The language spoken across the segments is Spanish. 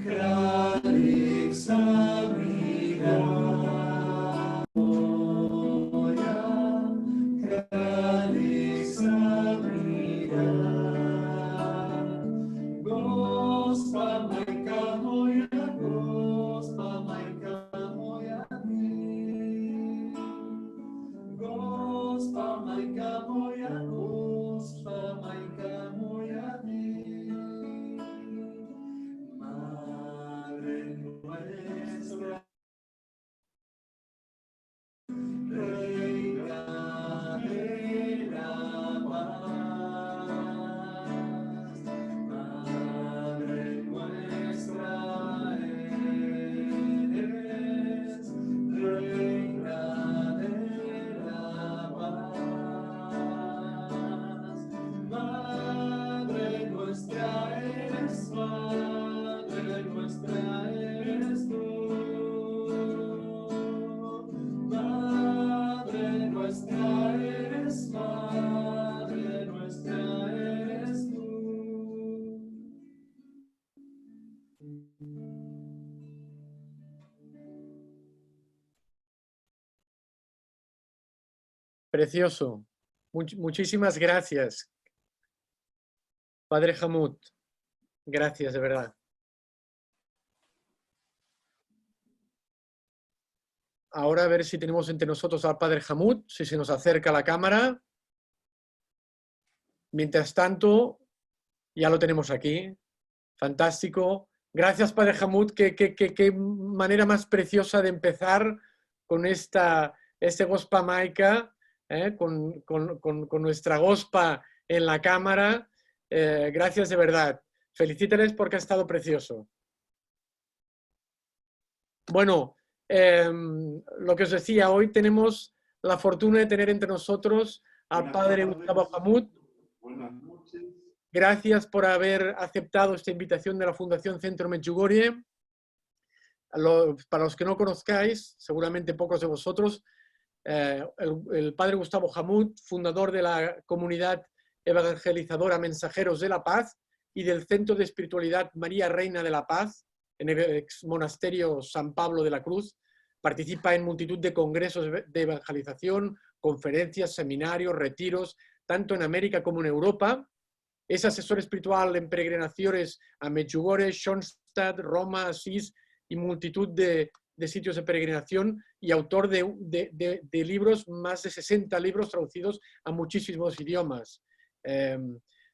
Calix abrirá, Calix abrirá, Gospa Maika Moya, Gospa Maika Moya, Gospa Maika Moya, Gospa Maika Moya, Madre nuestra, Reina de la paz, Madre nuestra eres, Reina de la paz, Madre nuestra eres, Madre nuestra eres tú. Madre nuestra eres, Madre nuestra eres tú. Precioso. Muchísimas gracias, Padre Hamud. Gracias, de verdad. Ahora a ver si tenemos entre nosotros al Padre Hamud, si se nos acerca la cámara. Mientras tanto, ya lo tenemos aquí. Fantástico. Gracias, Padre Hamud. Qué manera más preciosa de empezar con este Gospa Maika, con nuestra Gospa en la cámara. Gracias de verdad. Felicítales porque ha estado precioso. Bueno, lo que os decía, hoy tenemos la fortuna de tener entre nosotros al Padre Gustavo Hamud. Buenas noches. Gracias por haber aceptado esta invitación de la Fundación Centro Medjugorje. Para los que no conozcáis, seguramente pocos de vosotros, el Padre Gustavo Hamud, fundador de la comunidad evangelizadora Mensajeros de la Paz y del Centro de Espiritualidad María Reina de la Paz, en el ex monasterio San Pablo de la Cruz, participa en multitud de congresos de evangelización, conferencias, seminarios, retiros, tanto en América como en Europa. Es asesor espiritual en peregrinaciones a Medjugorje, Schoenstatt, Roma, Asís y multitud de sitios de peregrinación y autor de libros, más de 60 libros traducidos a muchísimos idiomas.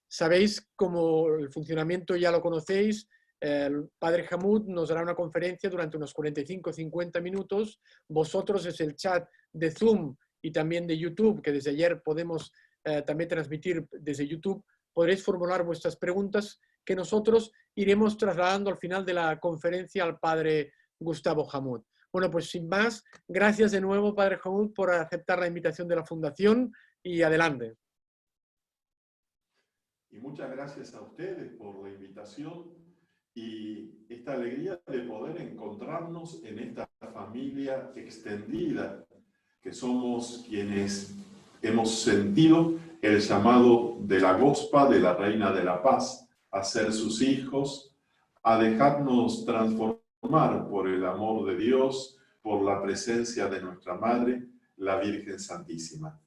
Sabéis cómo el funcionamiento ya lo conocéis. El Padre Hamud nos dará una conferencia durante unos 45-50 minutos. Vosotros desde el chat de Zoom y también de YouTube, que desde ayer podemos también transmitir desde YouTube, podréis formular vuestras preguntas que nosotros iremos trasladando al final de la conferencia al Padre Gustavo Hamud. Bueno, pues sin más, gracias de nuevo, Padre Hamud, por aceptar la invitación de la Fundación y adelante. Y muchas gracias a ustedes por la invitación y esta alegría de poder encontrarnos en esta familia extendida, que somos quienes hemos sentido el llamado de la Gospa, de la Reina de la Paz, a ser sus hijos, a dejarnos transformar por el amor de Dios, por la presencia de nuestra Madre, la Virgen Santísima.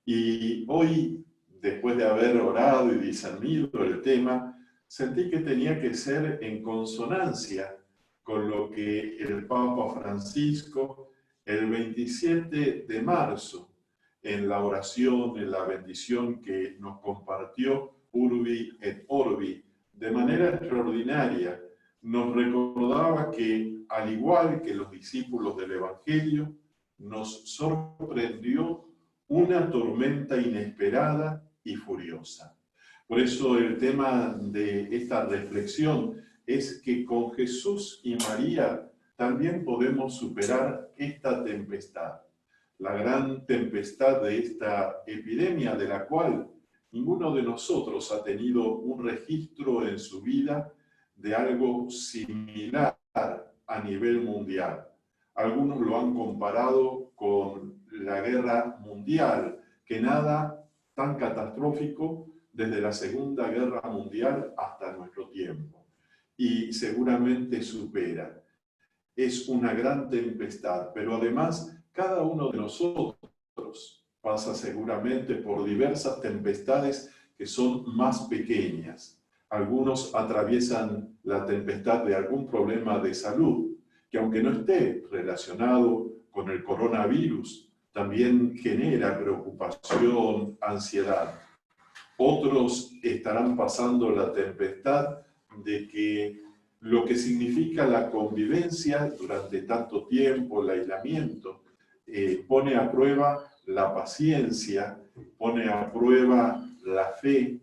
Y hoy, después de haber orado y discernido el tema, sentí que tenía que ser en consonancia con lo que el Papa Francisco, el 27 de marzo, en la oración, en la bendición que nos compartió Urbi et Orbi, de manera extraordinaria, nos recordaba que, al igual que los discípulos del Evangelio, nos sorprendió una tormenta inesperada y furiosa. Por eso el tema de esta reflexión es que con Jesús y María también podemos superar esta tempestad, la gran tempestad de esta epidemia de la cual ninguno de nosotros ha tenido un registro en su vida de algo similar a nivel mundial. Algunos lo han comparado con la guerra mundial, que nada tan catastrófico desde la Segunda Guerra Mundial hasta nuestro tiempo. y seguramente supera. Es una gran tempestad, pero además cada uno de nosotros pasa seguramente por diversas tempestades que son más pequeñas. Algunos atraviesan la tempestad de algún problema de salud, que aunque no esté relacionado con el coronavirus, también genera preocupación, ansiedad. Otros estarán pasando la tempestad de que lo que significa la convivencia durante tanto tiempo, el aislamiento, pone a prueba la paciencia, pone a prueba la fe,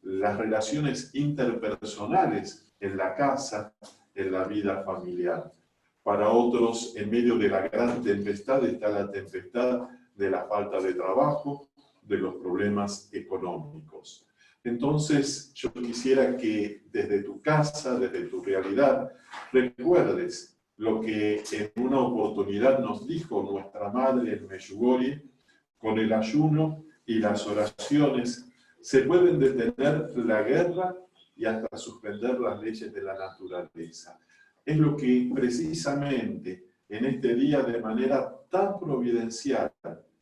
las relaciones interpersonales en la casa, en la vida familiar. Para otros, en medio de la gran tempestad está la tempestad de la falta de trabajo, de los problemas económicos. Entonces, yo quisiera que desde tu casa, desde tu realidad, recuerdes lo que en una oportunidad nos dijo nuestra madre en Medjugorje: con el ayuno y las oraciones se pueden detener la guerra y hasta suspender las leyes de la naturaleza. Es lo que precisamente en este día, de manera tan providencial,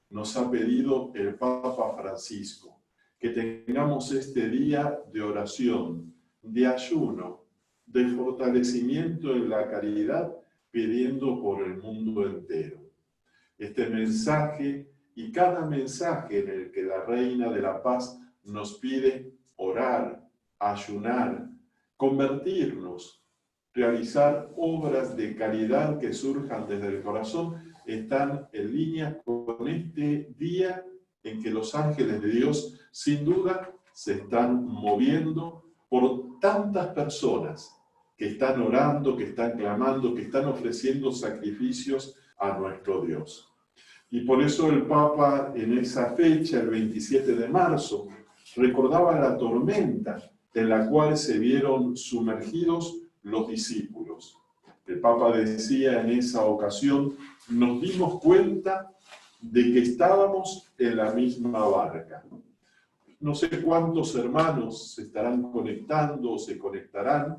nos ha pedido el Papa Francisco, que tengamos este día de oración, de ayuno, de fortalecimiento en la caridad, pidiendo por el mundo entero. Este mensaje y cada mensaje en el que la Reina de la Paz nos pide orar, ayunar, convertirnos, realizar obras de caridad que surjan desde el corazón, están en línea con este día en que los ángeles de Dios, sin duda, se están moviendo por tantas personas que están orando, que están clamando, que están ofreciendo sacrificios a nuestro Dios. Y por eso el Papa, en esa fecha, el 27 de marzo, recordaba la tormenta en la cual se vieron sumergidos los discípulos. El Papa decía en esa ocasión: nos dimos cuenta de que estábamos en la misma barca. No sé cuántos hermanos se estarán conectando o se conectarán,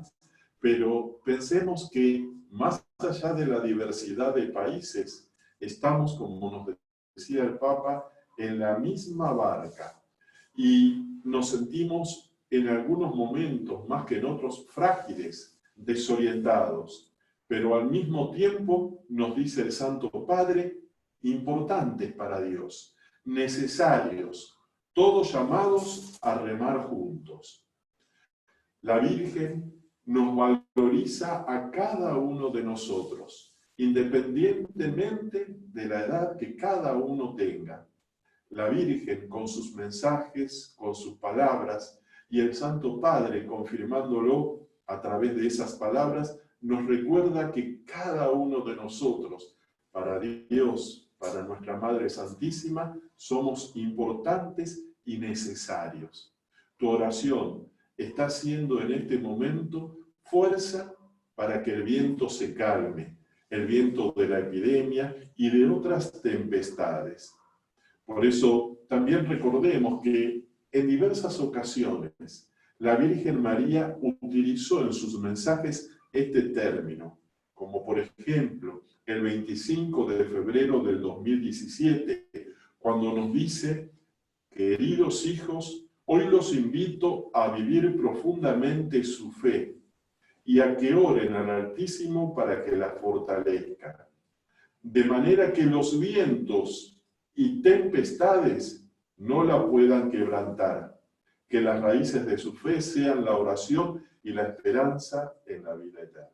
pero pensemos que más allá de la diversidad de países, estamos, como nos decía el Papa, en la misma barca y nos sentimos en algunos momentos, más que en otros, frágiles, desorientados, pero al mismo tiempo, nos dice el Santo Padre, importantes para Dios, necesarios, todos llamados a remar juntos. La Virgen nos valoriza a cada uno de nosotros, independientemente de la edad que cada uno tenga. La Virgen, con sus mensajes, con sus palabras, y el Santo Padre, confirmándolo a través de esas palabras, nos recuerda que cada uno de nosotros, para Dios, para nuestra Madre Santísima, somos importantes y necesarios. Tu oración está siendo en este momento fuerza para que el viento se calme, el viento de la epidemia y de otras tempestades. Por eso también recordemos que en diversas ocasiones la Virgen María utilizó en sus mensajes este término, como por ejemplo el 25 de febrero del 2017, cuando nos dice: queridos hijos, hoy los invito a vivir profundamente su fe y a que oren al Altísimo para que la fortalezca, de manera que los vientos y tempestades no la puedan quebrantar, que las raíces de su fe sean la oración y la esperanza en la vida eterna.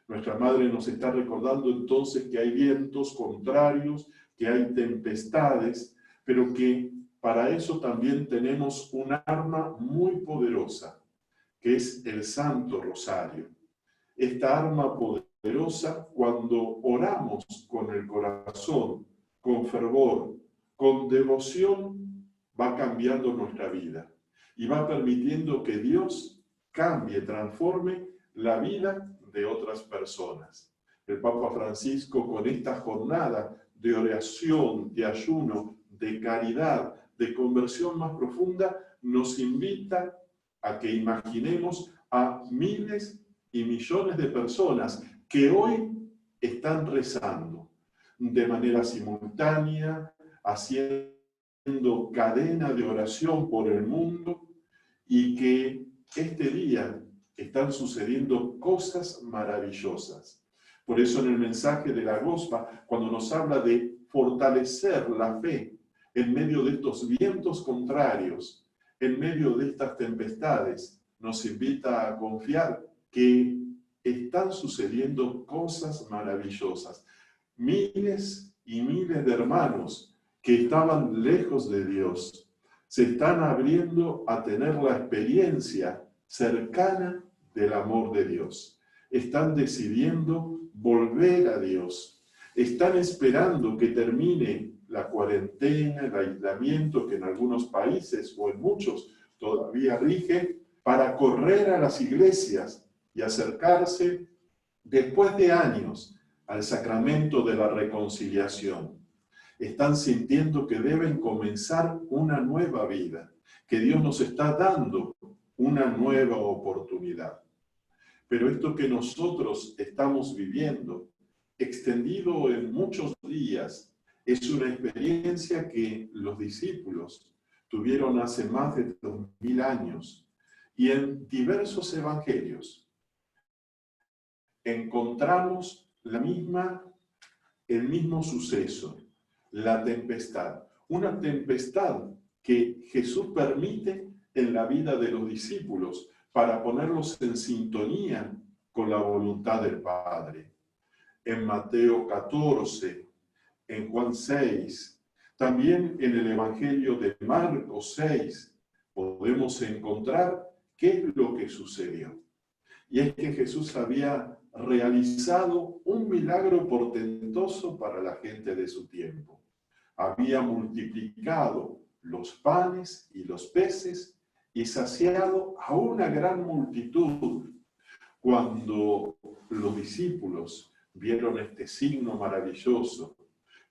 Nuestra Madre nos está recordando entonces que hay vientos contrarios, que hay tempestades, pero que para eso también tenemos un arma muy poderosa, que es el Santo Rosario. Esta arma poderosa, cuando oramos con el corazón, con fervor, con devoción, va cambiando nuestra vida y va permitiendo que Dios cambie, transforme la vida de otras personas. El Papa Francisco, con esta jornada de oración, de ayuno, de caridad, de conversión más profunda, nos invita a que imaginemos a miles y millones de personas que hoy están rezando de manera simultánea, haciendo cadena de oración por el mundo, y que este día están sucediendo cosas maravillosas. Por eso en el mensaje de la Gospa, cuando nos habla de fortalecer la fe en medio de estos vientos contrarios, en medio de estas tempestades, nos invita a confiar que están sucediendo cosas maravillosas. Miles y miles de hermanos que estaban lejos de Dios se están abriendo a tener la experiencia cercana del amor de Dios. Están decidiendo volver a Dios. Están esperando que termine la cuarentena, el aislamiento que en algunos países o en muchos todavía rige, para correr a las iglesias y acercarse después de años al sacramento de la reconciliación. Están sintiendo que deben comenzar una nueva vida, que Dios nos está dando una nueva oportunidad. Pero esto que nosotros estamos viviendo, extendido en muchos días, es una experiencia que los discípulos tuvieron hace más de 2000 años, y en diversos evangelios encontramos el mismo suceso, la tempestad. Una tempestad que Jesús permite en la vida de los discípulos para ponerlos en sintonía con la voluntad del Padre. En Mateo 14, en Juan 6, también en el Evangelio de Marcos 6, podemos encontrar qué es lo que sucedió. Y es que Jesús había realizado un milagro portentoso para la gente de su tiempo. Había multiplicado los panes y los peces y saciado a una gran multitud. Cuando los discípulos vieron este signo maravilloso,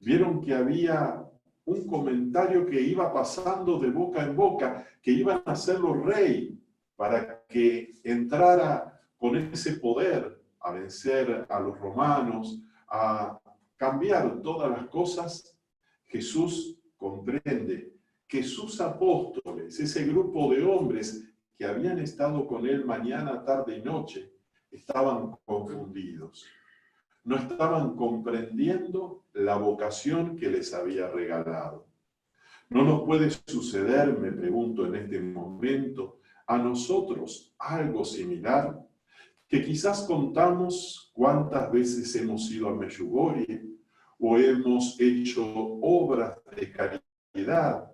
vieron que había un comentario que iba pasando de boca en boca, que iban a hacerlo rey para que entrara con ese poder a vencer a los romanos, a cambiar todas las cosas. Jesús comprende que sus apóstoles, ese grupo de hombres que habían estado con él mañana, tarde y noche, estaban confundidos. No estaban comprendiendo la vocación que les había regalado. ¿No nos puede suceder, me pregunto en este momento, a nosotros algo similar? Que quizás contamos cuántas veces hemos ido a Medjugorje o hemos hecho obras de caridad,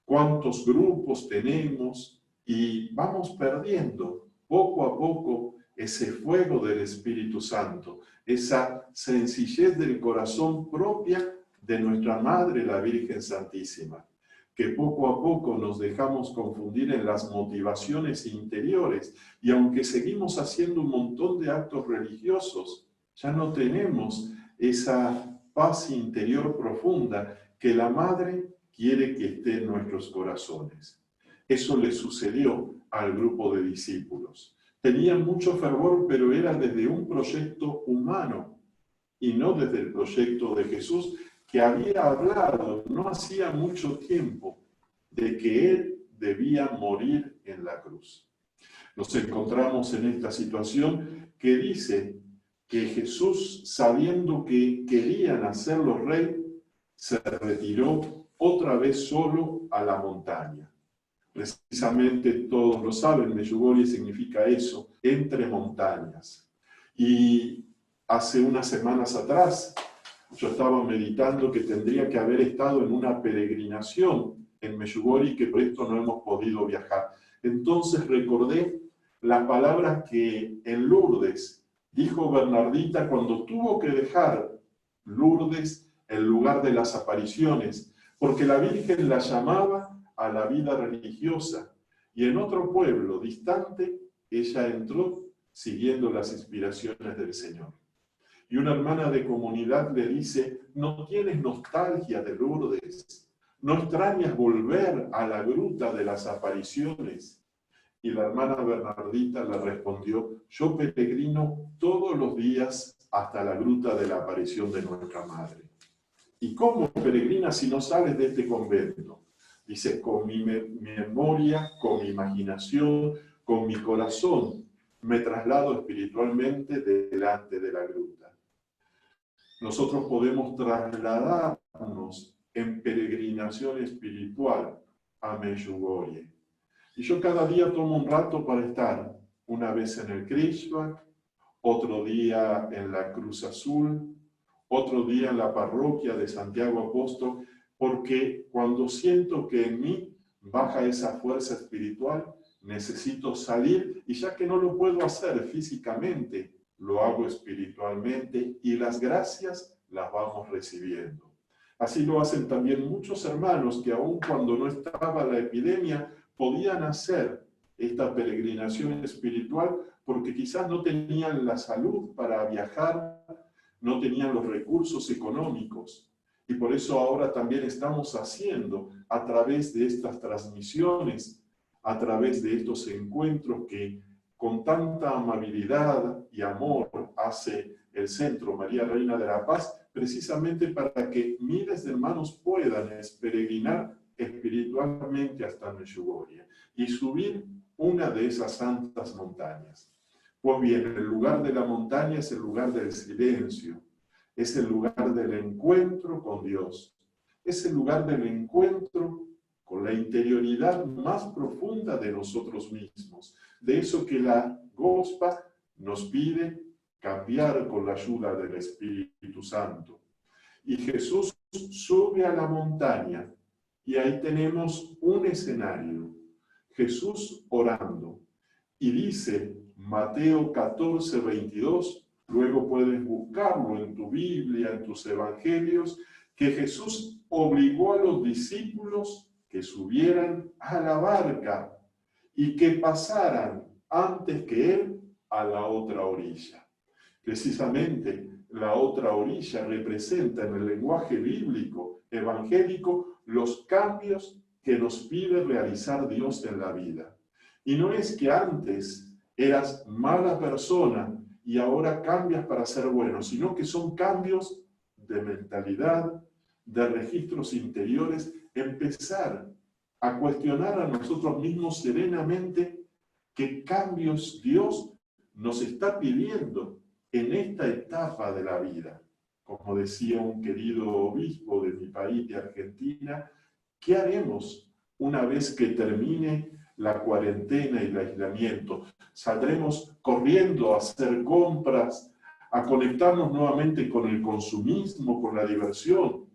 cuántos grupos tenemos, y vamos perdiendo poco a poco ese fuego del Espíritu Santo, esa sencillez del corazón propia de nuestra Madre, la Virgen Santísima, que poco a poco nos dejamos confundir en las motivaciones interiores, y aunque seguimos haciendo un montón de actos religiosos, ya no tenemos esa paz interior profunda que la Madre quiere que esté en nuestros corazones. Eso le sucedió al grupo de discípulos. Tenían mucho fervor, pero era desde un proyecto humano y no desde el proyecto de Jesús, que había hablado no hacía mucho tiempo de que Él debía morir en la cruz. Nos encontramos en esta situación que dice que Jesús, sabiendo que querían hacerlo rey, se retiró otra vez solo a la montaña. Precisamente todos lo saben, Medjugorje significa eso, entre montañas. Y hace unas semanas atrás, yo estaba meditando que tendría que haber estado en una peregrinación en Medjugorje y que por esto no hemos podido viajar. Entonces recordé las palabras que en Lourdes dijo Bernardita cuando tuvo que dejar Lourdes, el lugar de las apariciones, porque la Virgen la llamaba a la vida religiosa, y en otro pueblo distante ella entró siguiendo las inspiraciones del Señor. Y una hermana de comunidad le dice: ¿no tienes nostalgia de Lourdes? ¿No extrañas volver a la gruta de las apariciones? Y la hermana Bernardita le respondió, yo peregrino todos los días hasta la gruta de la aparición de nuestra madre. ¿Y cómo peregrinas si no sales de este convento? Dice, con mi memoria, con mi imaginación, con mi corazón, me traslado espiritualmente delante de la gruta. Nosotros podemos trasladarnos en peregrinación espiritual a Medjugorje. Y yo cada día tomo un rato para estar, una vez en el Kreuzberg, otro día en la Cruz Azul, otro día en la parroquia de Santiago Apóstol, porque cuando siento que en mí baja esa fuerza espiritual, necesito salir, y ya que no lo puedo hacer físicamente, lo hago espiritualmente, y las gracias las vamos recibiendo. Así lo hacen también muchos hermanos que aun cuando no estaba la epidemia, podían hacer esta peregrinación espiritual porque quizás no tenían la salud para viajar, no tenían los recursos económicos. Y por eso ahora también estamos haciendo a través de estas transmisiones, a través de estos encuentros que con tanta amabilidad y amor hace el Centro María Reina de la Paz, precisamente para que miles de hermanos puedan peregrinar espiritualmente hasta Medjugorje y subir una de esas santas montañas. Pues bien, el lugar de la montaña es el lugar del silencio, es el lugar del encuentro con Dios, es el lugar del encuentro con la interioridad más profunda de nosotros mismos, de eso que la Gospa nos pide cambiar con la ayuda del Espíritu Santo. Y Jesús sube a la montaña y ahí tenemos un escenario, Jesús orando. Y dice Mateo 14, 22, luego puedes buscarlo en tu Biblia, en tus evangelios, que Jesús obligó a los discípulos que subieran a la barca y que pasaran antes que él a la otra orilla. Precisamente la otra orilla representa en el lenguaje bíblico, evangélico, los cambios que nos pide realizar Dios en la vida. Y no es que antes eras mala persona y ahora cambias para ser bueno, sino que son cambios de mentalidad, de registros interiores, empezar a cuestionar a nosotros mismos serenamente qué cambios Dios nos está pidiendo en esta etapa de la vida. Como decía un querido obispo de mi país, de Argentina, ¿qué haremos una vez que termine la cuarentena y el aislamiento? ¿Saldremos corriendo a hacer compras, a conectarnos nuevamente con el consumismo, con la diversión?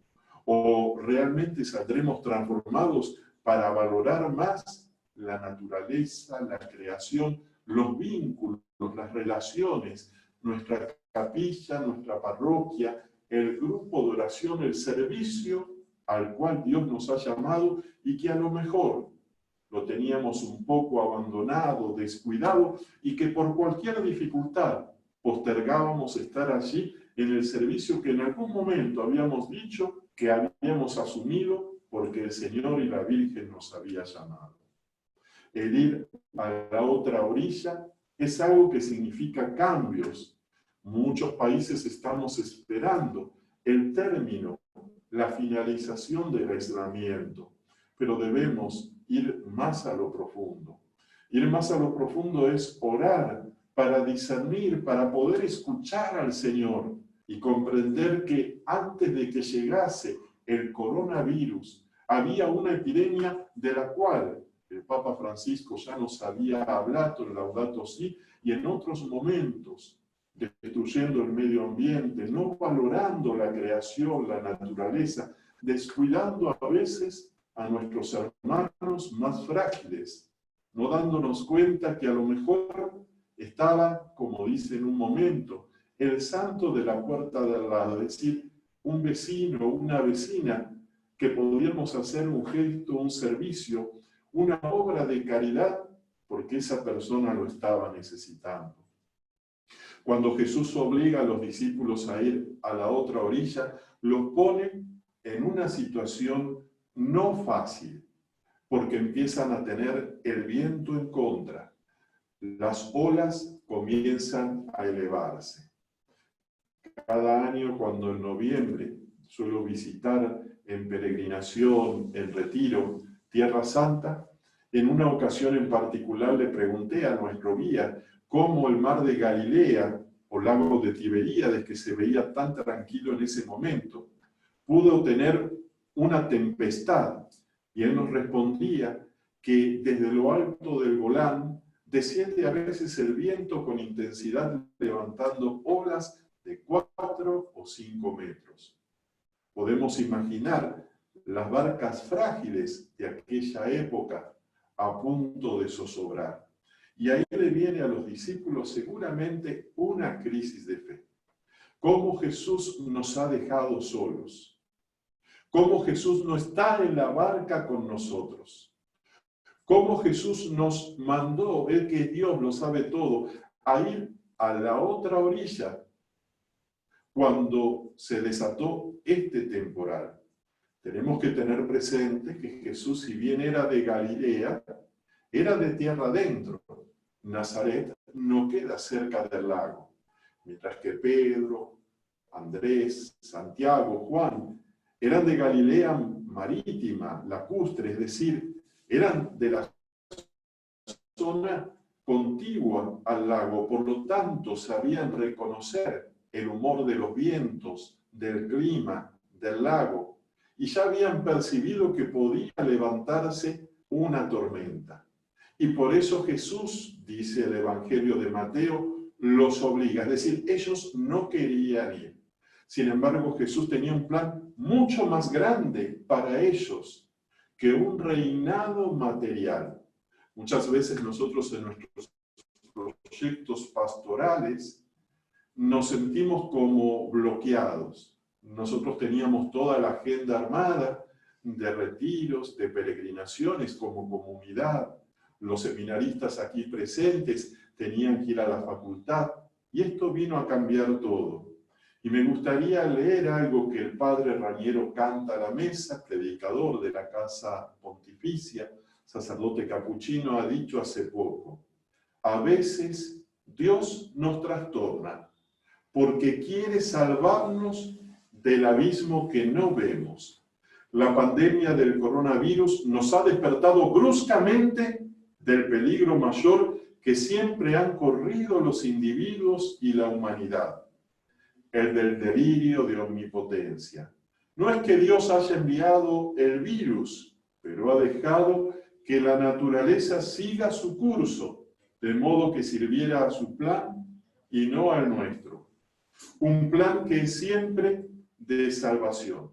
¿O realmente saldremos transformados para valorar más la naturaleza, la creación, los vínculos, las relaciones, nuestra capilla, nuestra parroquia, el grupo de oración, el servicio al cual Dios nos ha llamado y que a lo mejor lo teníamos un poco abandonado, descuidado y que por cualquier dificultad postergábamos estar allí en el servicio que en algún momento habíamos dicho que habíamos asumido porque el Señor y la Virgen nos había llamado. El ir a la otra orilla es algo que significa cambios. Muchos países estamos esperando el término, la finalización del aislamiento, pero debemos ir más a lo profundo. Ir más a lo profundo es orar para discernir, para poder escuchar al Señor y comprender que antes de que llegase el coronavirus, había una epidemia de la cual el Papa Francisco ya nos había hablado en Laudato Si y en otros momentos, destruyendo el medio ambiente, no valorando la creación, la naturaleza, descuidando a veces a nuestros hermanos más frágiles, no dándonos cuenta que a lo mejor estaba, como dice en un momento, el santo de la puerta de al lado, es decir, un vecino, una vecina, que podríamos hacer un gesto, un servicio, una obra de caridad, porque esa persona lo estaba necesitando. Cuando Jesús obliga a los discípulos a ir a la otra orilla, los pone en una situación no fácil, porque empiezan a tener el viento en contra. Las olas comienzan a elevarse. Cada año, cuando en noviembre suelo visitar en peregrinación, en retiro, Tierra Santa, en una ocasión en particular le pregunté a nuestro guía cómo el mar de Galilea o lago de Tiberíades, que se veía tan tranquilo en ese momento, pudo tener una tempestad. Y él nos respondía que desde lo alto del Golán desciende a veces el viento con intensidad, levantando olas de 4 o 5 metros. Podemos imaginar las barcas frágiles de aquella época a punto de zozobrar. Y ahí le viene a los discípulos seguramente una crisis de fe. ¿Cómo Jesús nos ha dejado solos? ¿Cómo Jesús no está en la barca con nosotros? ¿Cómo Jesús nos mandó, Él que Dios lo sabe todo, a ir a la otra orilla cuando se desató este temporal? Tenemos que tener presente que Jesús, si bien era de Galilea, era de tierra adentro. Nazaret no queda cerca del lago, mientras que Pedro, Andrés, Santiago, Juan, eran de Galilea marítima, lacustre, es decir, eran de la zona contigua al lago, por lo tanto sabían reconocer el humor de los vientos, del clima, del lago, y ya habían percibido que podía levantarse una tormenta. Y por eso Jesús, dice el Evangelio de Mateo, los obliga, es decir, ellos no querían ir. Sin embargo, Jesús tenía un plan mucho más grande para ellos que un reinado material. Muchas veces nosotros en nuestros proyectos pastorales nos sentimos como bloqueados. Nosotros teníamos toda la agenda armada de retiros, de peregrinaciones como comunidad. Los seminaristas aquí presentes tenían que ir a la facultad y esto vino a cambiar todo. Y me gustaría leer algo que el padre Raniero canta a la mesa, predicador de la Casa Pontificia, sacerdote capuchino, ha dicho hace poco: a veces Dios nos trastorna porque quiere salvarnos del abismo que no vemos. La pandemia del coronavirus nos ha despertado bruscamente del peligro mayor que siempre han corrido los individuos y la humanidad, el del delirio de omnipotencia. No es que Dios haya enviado el virus, pero ha dejado que la naturaleza siga su curso, de modo que sirviera a su plan y no al nuestro. Un plan que es siempre de salvación,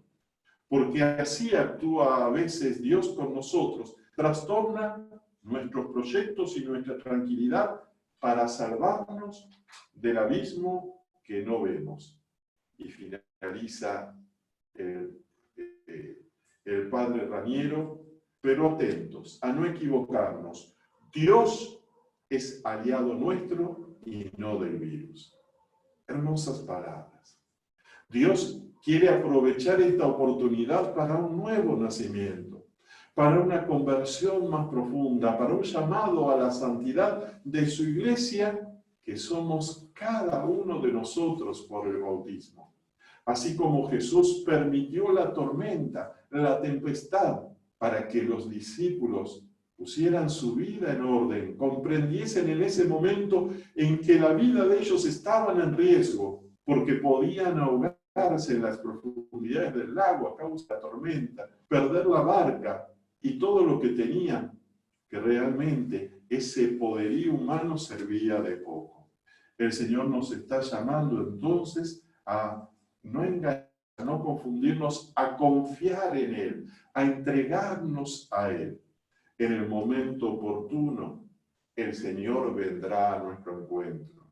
porque así actúa a veces Dios con nosotros, trastorna nuestros proyectos y nuestra tranquilidad para salvarnos del abismo que no vemos. Y finaliza el padre Raniero, pero atentos a no equivocarnos. Dios es aliado nuestro y no del virus. Hermosas palabras. Dios quiere aprovechar esta oportunidad para un nuevo nacimiento, para una conversión más profunda, para un llamado a la santidad de su iglesia, que somos cada uno de nosotros por el bautismo. Así como Jesús permitió la tormenta, la tempestad, para que los discípulos pusieran su vida en orden, comprendiesen en ese momento en que la vida de ellos estaba en riesgo, porque podían ahogarse en las profundidades del lago a causa de la tormenta, perder la barca y todo lo que tenían, que realmente ese poderío humano servía de poco. El Señor nos está llamando entonces a no engañarnos, a no confundirnos, a confiar en Él, a entregarnos a Él. En el momento oportuno, el Señor vendrá a nuestro encuentro.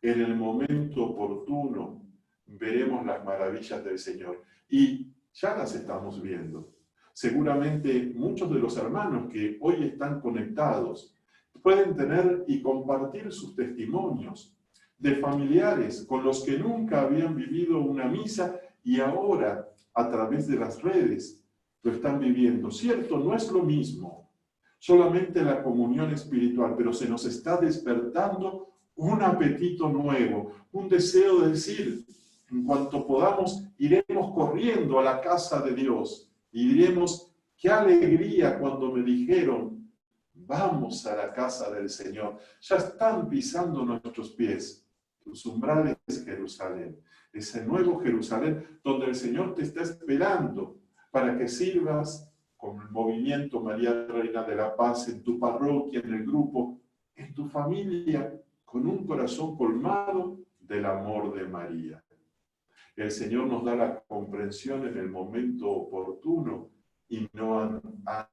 En el momento oportuno, veremos las maravillas del Señor. Y ya las estamos viendo. Seguramente muchos de los hermanos que hoy están conectados pueden tener y compartir sus testimonios de familiares con los que nunca habían vivido una misa y ahora, a través de las redes, lo están viviendo. Cierto, no es lo mismo, solamente la comunión espiritual, pero se nos está despertando un apetito nuevo, un deseo de decir, en cuanto podamos, iremos corriendo a la casa de Dios y diremos, qué alegría cuando me dijeron, vamos a la casa del Señor. Ya están pisando nuestros pies, tus umbrales, Jerusalén, ese nuevo Jerusalén donde el Señor te está esperando para que sirvas con el movimiento María Reina de la Paz en tu parroquia, en el grupo, en tu familia, con un corazón colmado del amor de María. El Señor nos da la comprensión en el momento oportuno y no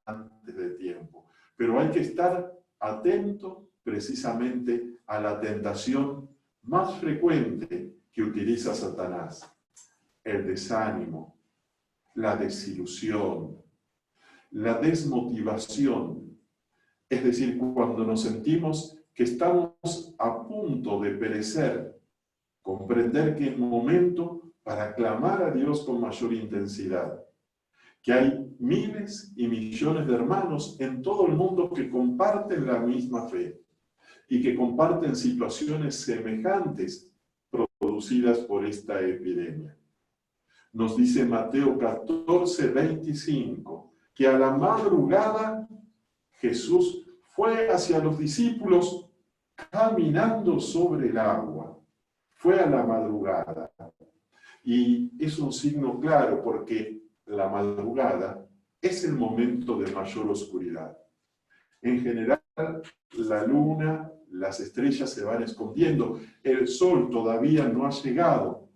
antes de tiempo. Pero hay que estar atento precisamente a la tentación más frecuente que utiliza Satanás: el desánimo, la desilusión, la desmotivación. Es decir, cuando nos sentimos que estamos a punto de perecer, comprender que es momento para clamar a Dios con mayor intensidad, que hay miles y millones de hermanos en todo el mundo que comparten la misma fe y que comparten situaciones semejantes producidas por esta epidemia. Nos dice Mateo 14:25, que a la madrugada Jesús fue hacia los discípulos caminando sobre el agua. Fue a la madrugada. Y es un signo claro porque la madrugada es el momento de mayor oscuridad. En general, la luna, las estrellas se van escondiendo, el sol todavía no ha llegado,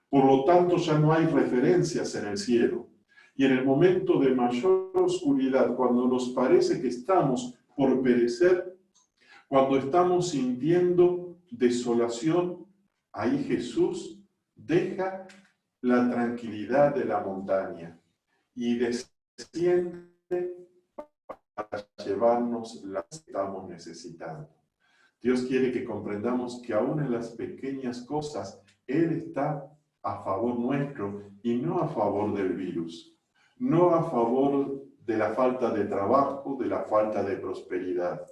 por lo tanto ya no hay referencias en el cielo. Y en el momento de mayor oscuridad, cuando nos parece que estamos por perecer, cuando estamos sintiendo desolación, ahí Jesús deja la tranquilidad de la montaña y desciende para llevarnos las que estamos necesitando. Dios quiere que comprendamos que aún en las pequeñas cosas Él está a favor nuestro y no a favor del virus, no a favor de la falta de trabajo, de la falta de prosperidad.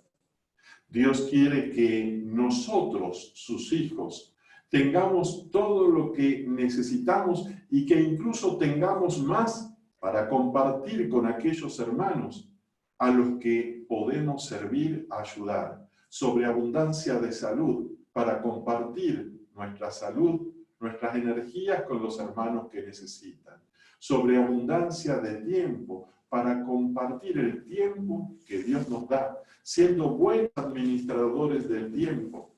Dios quiere que nosotros, sus hijos, tengamos todo lo que necesitamos y que incluso tengamos más para compartir con aquellos hermanos a los que podemos servir, ayudar. Sobreabundancia de salud para compartir nuestra salud, nuestras energías con los hermanos que necesitan. Sobreabundancia de tiempo para compartir el tiempo que Dios nos da, siendo buenos administradores del tiempo,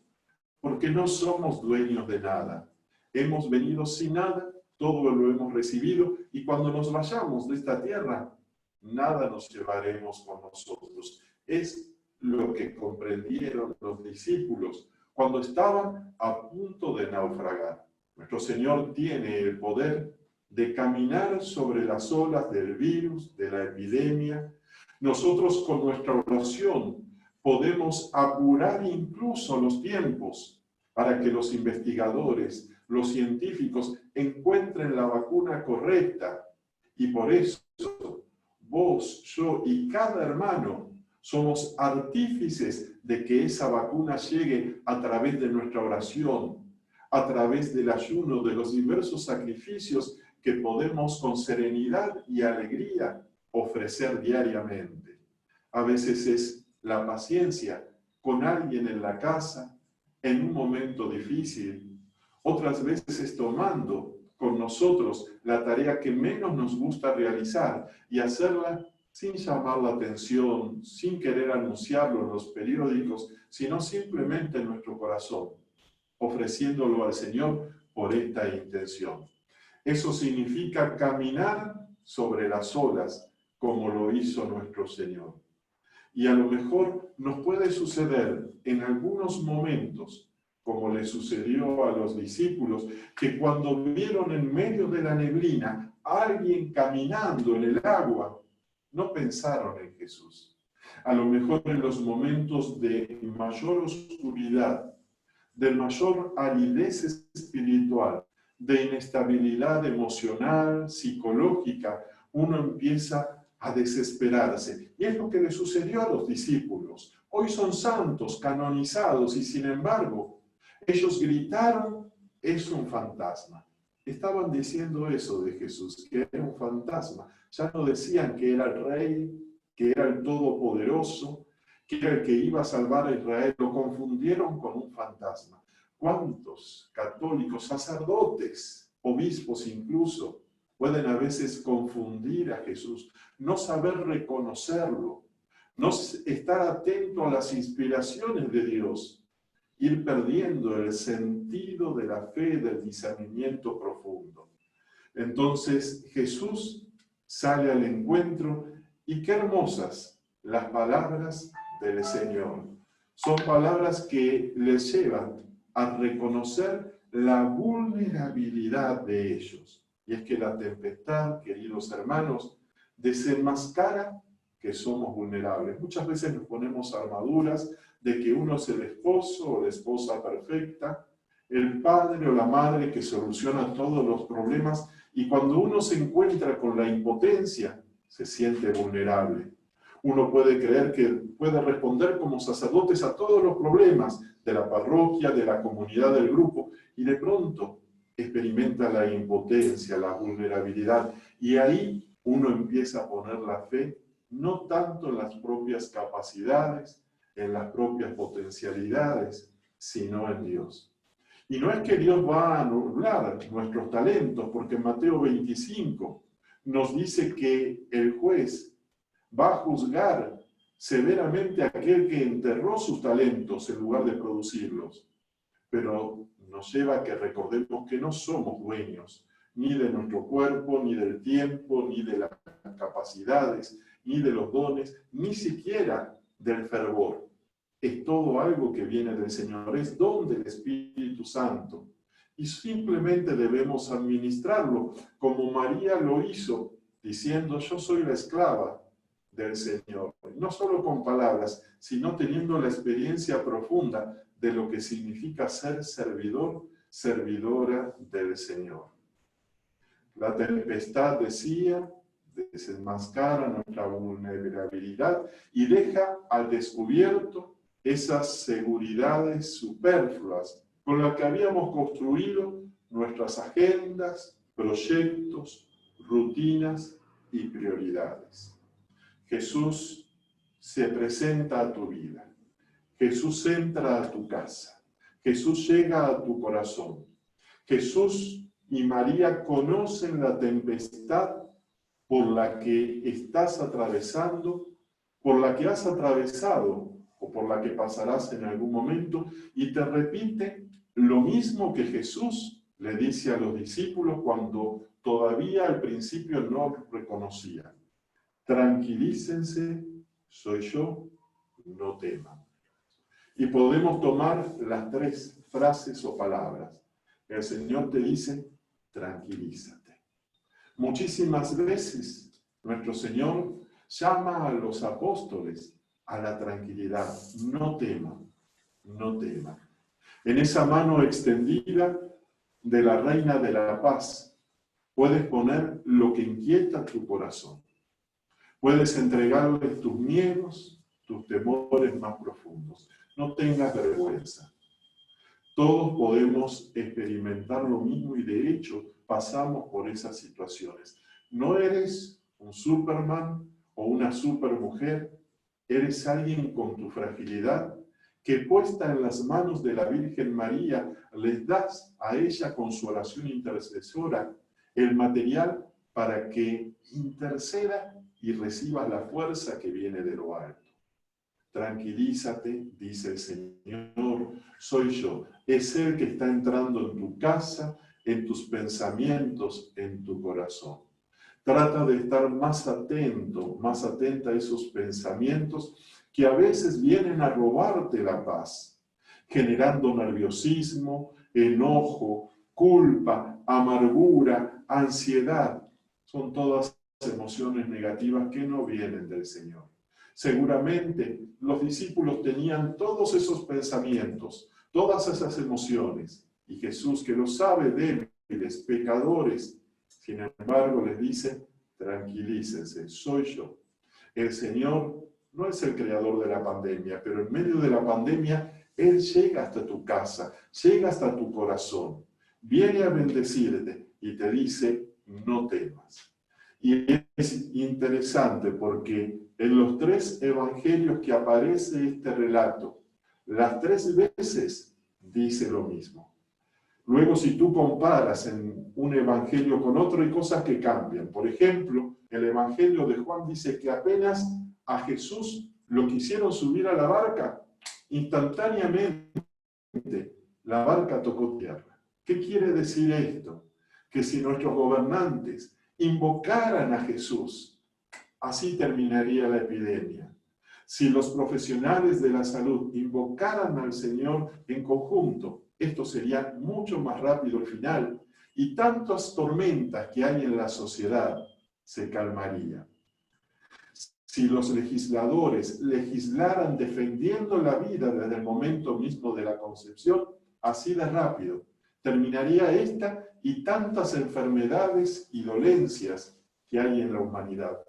porque no somos dueños de nada. Hemos venido sin nada, todo lo hemos recibido, y cuando nos vayamos de esta tierra, nada nos llevaremos con nosotros. Es lo que comprendieron los discípulos cuando estaban a punto de naufragar. Nuestro Señor tiene el poder de caminar sobre las olas del virus, de la epidemia. Nosotros con nuestra oración podemos apurar incluso los tiempos para que los investigadores, los científicos encuentren la vacuna correcta. Y por eso vos, yo y cada hermano somos artífices de que esa vacuna llegue a través de nuestra oración, a través del ayuno, de los diversos sacrificios que podemos con serenidad y alegría ofrecer diariamente. A veces es la paciencia con alguien en la casa en un momento difícil. Otras veces es tomando con nosotros la tarea que menos nos gusta realizar y hacerla sin llamar la atención, sin querer anunciarlo en los periódicos, sino simplemente en nuestro corazón, ofreciéndolo al Señor por esta intención. Eso significa caminar sobre las olas, como lo hizo nuestro Señor. Y a lo mejor nos puede suceder en algunos momentos, como le sucedió a los discípulos, que cuando vieron en medio de la neblina a alguien caminando en el agua, no pensaron en Jesús. A lo mejor en los momentos de mayor oscuridad, de mayor aridez espiritual, de inestabilidad emocional, psicológica, uno empieza a desesperarse. Y es lo que le sucedió a los discípulos. Hoy son santos, canonizados, y sin embargo, ellos gritaron, es un fantasma. Estaban diciendo eso de Jesús, que era un fantasma. Ya no decían que era el rey, que era el todopoderoso, que era el que iba a salvar a Israel. Lo confundieron con un fantasma. ¿Cuántos católicos, sacerdotes, obispos incluso, pueden a veces confundir a Jesús, no saber reconocerlo, no estar atento a las inspiraciones de Dios, ir perdiendo el sentido de la fe, del discernimiento profundo? Entonces Jesús sale al encuentro y qué hermosas las palabras del Señor. Son palabras que les llevan a reconocer la vulnerabilidad de ellos. Y es que la tempestad, queridos hermanos, desenmascara que somos vulnerables. Muchas veces nos ponemos armaduras de que uno es el esposo o la esposa perfecta, el padre o la madre que soluciona todos los problemas, y cuando uno se encuentra con la impotencia, se siente vulnerable. Uno puede creer que puede responder como sacerdotes a todos los problemas de la parroquia, de la comunidad, del grupo, y de pronto experimenta la impotencia, la vulnerabilidad, y ahí uno empieza a poner la fe no tanto en las propias capacidades, en las propias potencialidades, sino en Dios. Y no es que Dios va a anular nuestros talentos, porque en Mateo 25 nos dice que el juez va a juzgar severamente a aquel que enterró sus talentos en lugar de producirlos. Pero nos lleva a que recordemos que no somos dueños ni de nuestro cuerpo, ni del tiempo, ni de las capacidades, ni de los dones, ni siquiera del fervor. Es todo algo que viene del Señor, es don del Espíritu Santo. Y simplemente debemos administrarlo, como María lo hizo, diciendo, yo soy la esclava del Señor. No solo con palabras, sino teniendo la experiencia profunda de lo que significa ser servidor, servidora del Señor. La tempestad, decía, desenmascara nuestra vulnerabilidad y deja al descubierto esas seguridades superfluas con las que habíamos construido nuestras agendas, proyectos, rutinas y prioridades. Jesús se presenta a tu vida. Jesús entra a tu casa. Jesús llega a tu corazón. Jesús y María conocen la tempestad por la que estás atravesando, por la que has atravesado o por la que pasarás en algún momento, y te repite lo mismo que Jesús le dice a los discípulos cuando todavía al principio no reconocían. Tranquilícense, soy yo, no teman. Y podemos tomar las tres frases o palabras. El Señor te dice, tranquilízate. Muchísimas veces nuestro Señor llama a los apóstoles a la tranquilidad. No teman, no teman. En esa mano extendida de la Reina de la Paz puedes poner lo que inquieta tu corazón. Puedes entregarle tus miedos, tus temores más profundos. No tengas vergüenza. Todos podemos experimentar lo mismo y de hecho pasamos por esas situaciones. No eres un Superman o una supermujer, eres alguien con tu fragilidad que puesta en las manos de la Virgen María les das a ella con su oración intercesora el material para que interceda y recibas la fuerza que viene de lo alto. Tranquilízate, dice el Señor, soy yo. Es Él que está entrando en tu casa, en tus pensamientos, en tu corazón. Trata de estar más atento, más atenta a esos pensamientos que a veces vienen a robarte la paz, generando nerviosismo, enojo, culpa, amargura, ansiedad. Son todas emociones negativas que no vienen del Señor. Seguramente los discípulos tenían todos esos pensamientos, todas esas emociones, y Jesús, que los sabe débiles, pecadores, sin embargo les dice, tranquilícense, soy yo. El Señor no es el creador de la pandemia, pero en medio de la pandemia, Él llega hasta tu casa, llega hasta tu corazón, viene a bendecirte y te dice, no temas. Y es interesante porque en los 3 evangelios que aparece este relato, las 3 veces dice lo mismo. Luego, si tú comparas en un evangelio con otro, hay cosas que cambian. Por ejemplo, el evangelio de Juan dice que apenas a Jesús lo quisieron subir a la barca, instantáneamente la barca tocó tierra. ¿Qué quiere decir esto? Que si nuestros gobernantes invocaran a Jesús, así terminaría la epidemia. Si los profesionales de la salud invocaran al Señor en conjunto, esto sería mucho más rápido al final y tantas tormentas que hay en la sociedad se calmarían. Si los legisladores legislaran defendiendo la vida desde el momento mismo de la concepción, así de rápido terminaría esta y tantas enfermedades y dolencias que hay en la humanidad.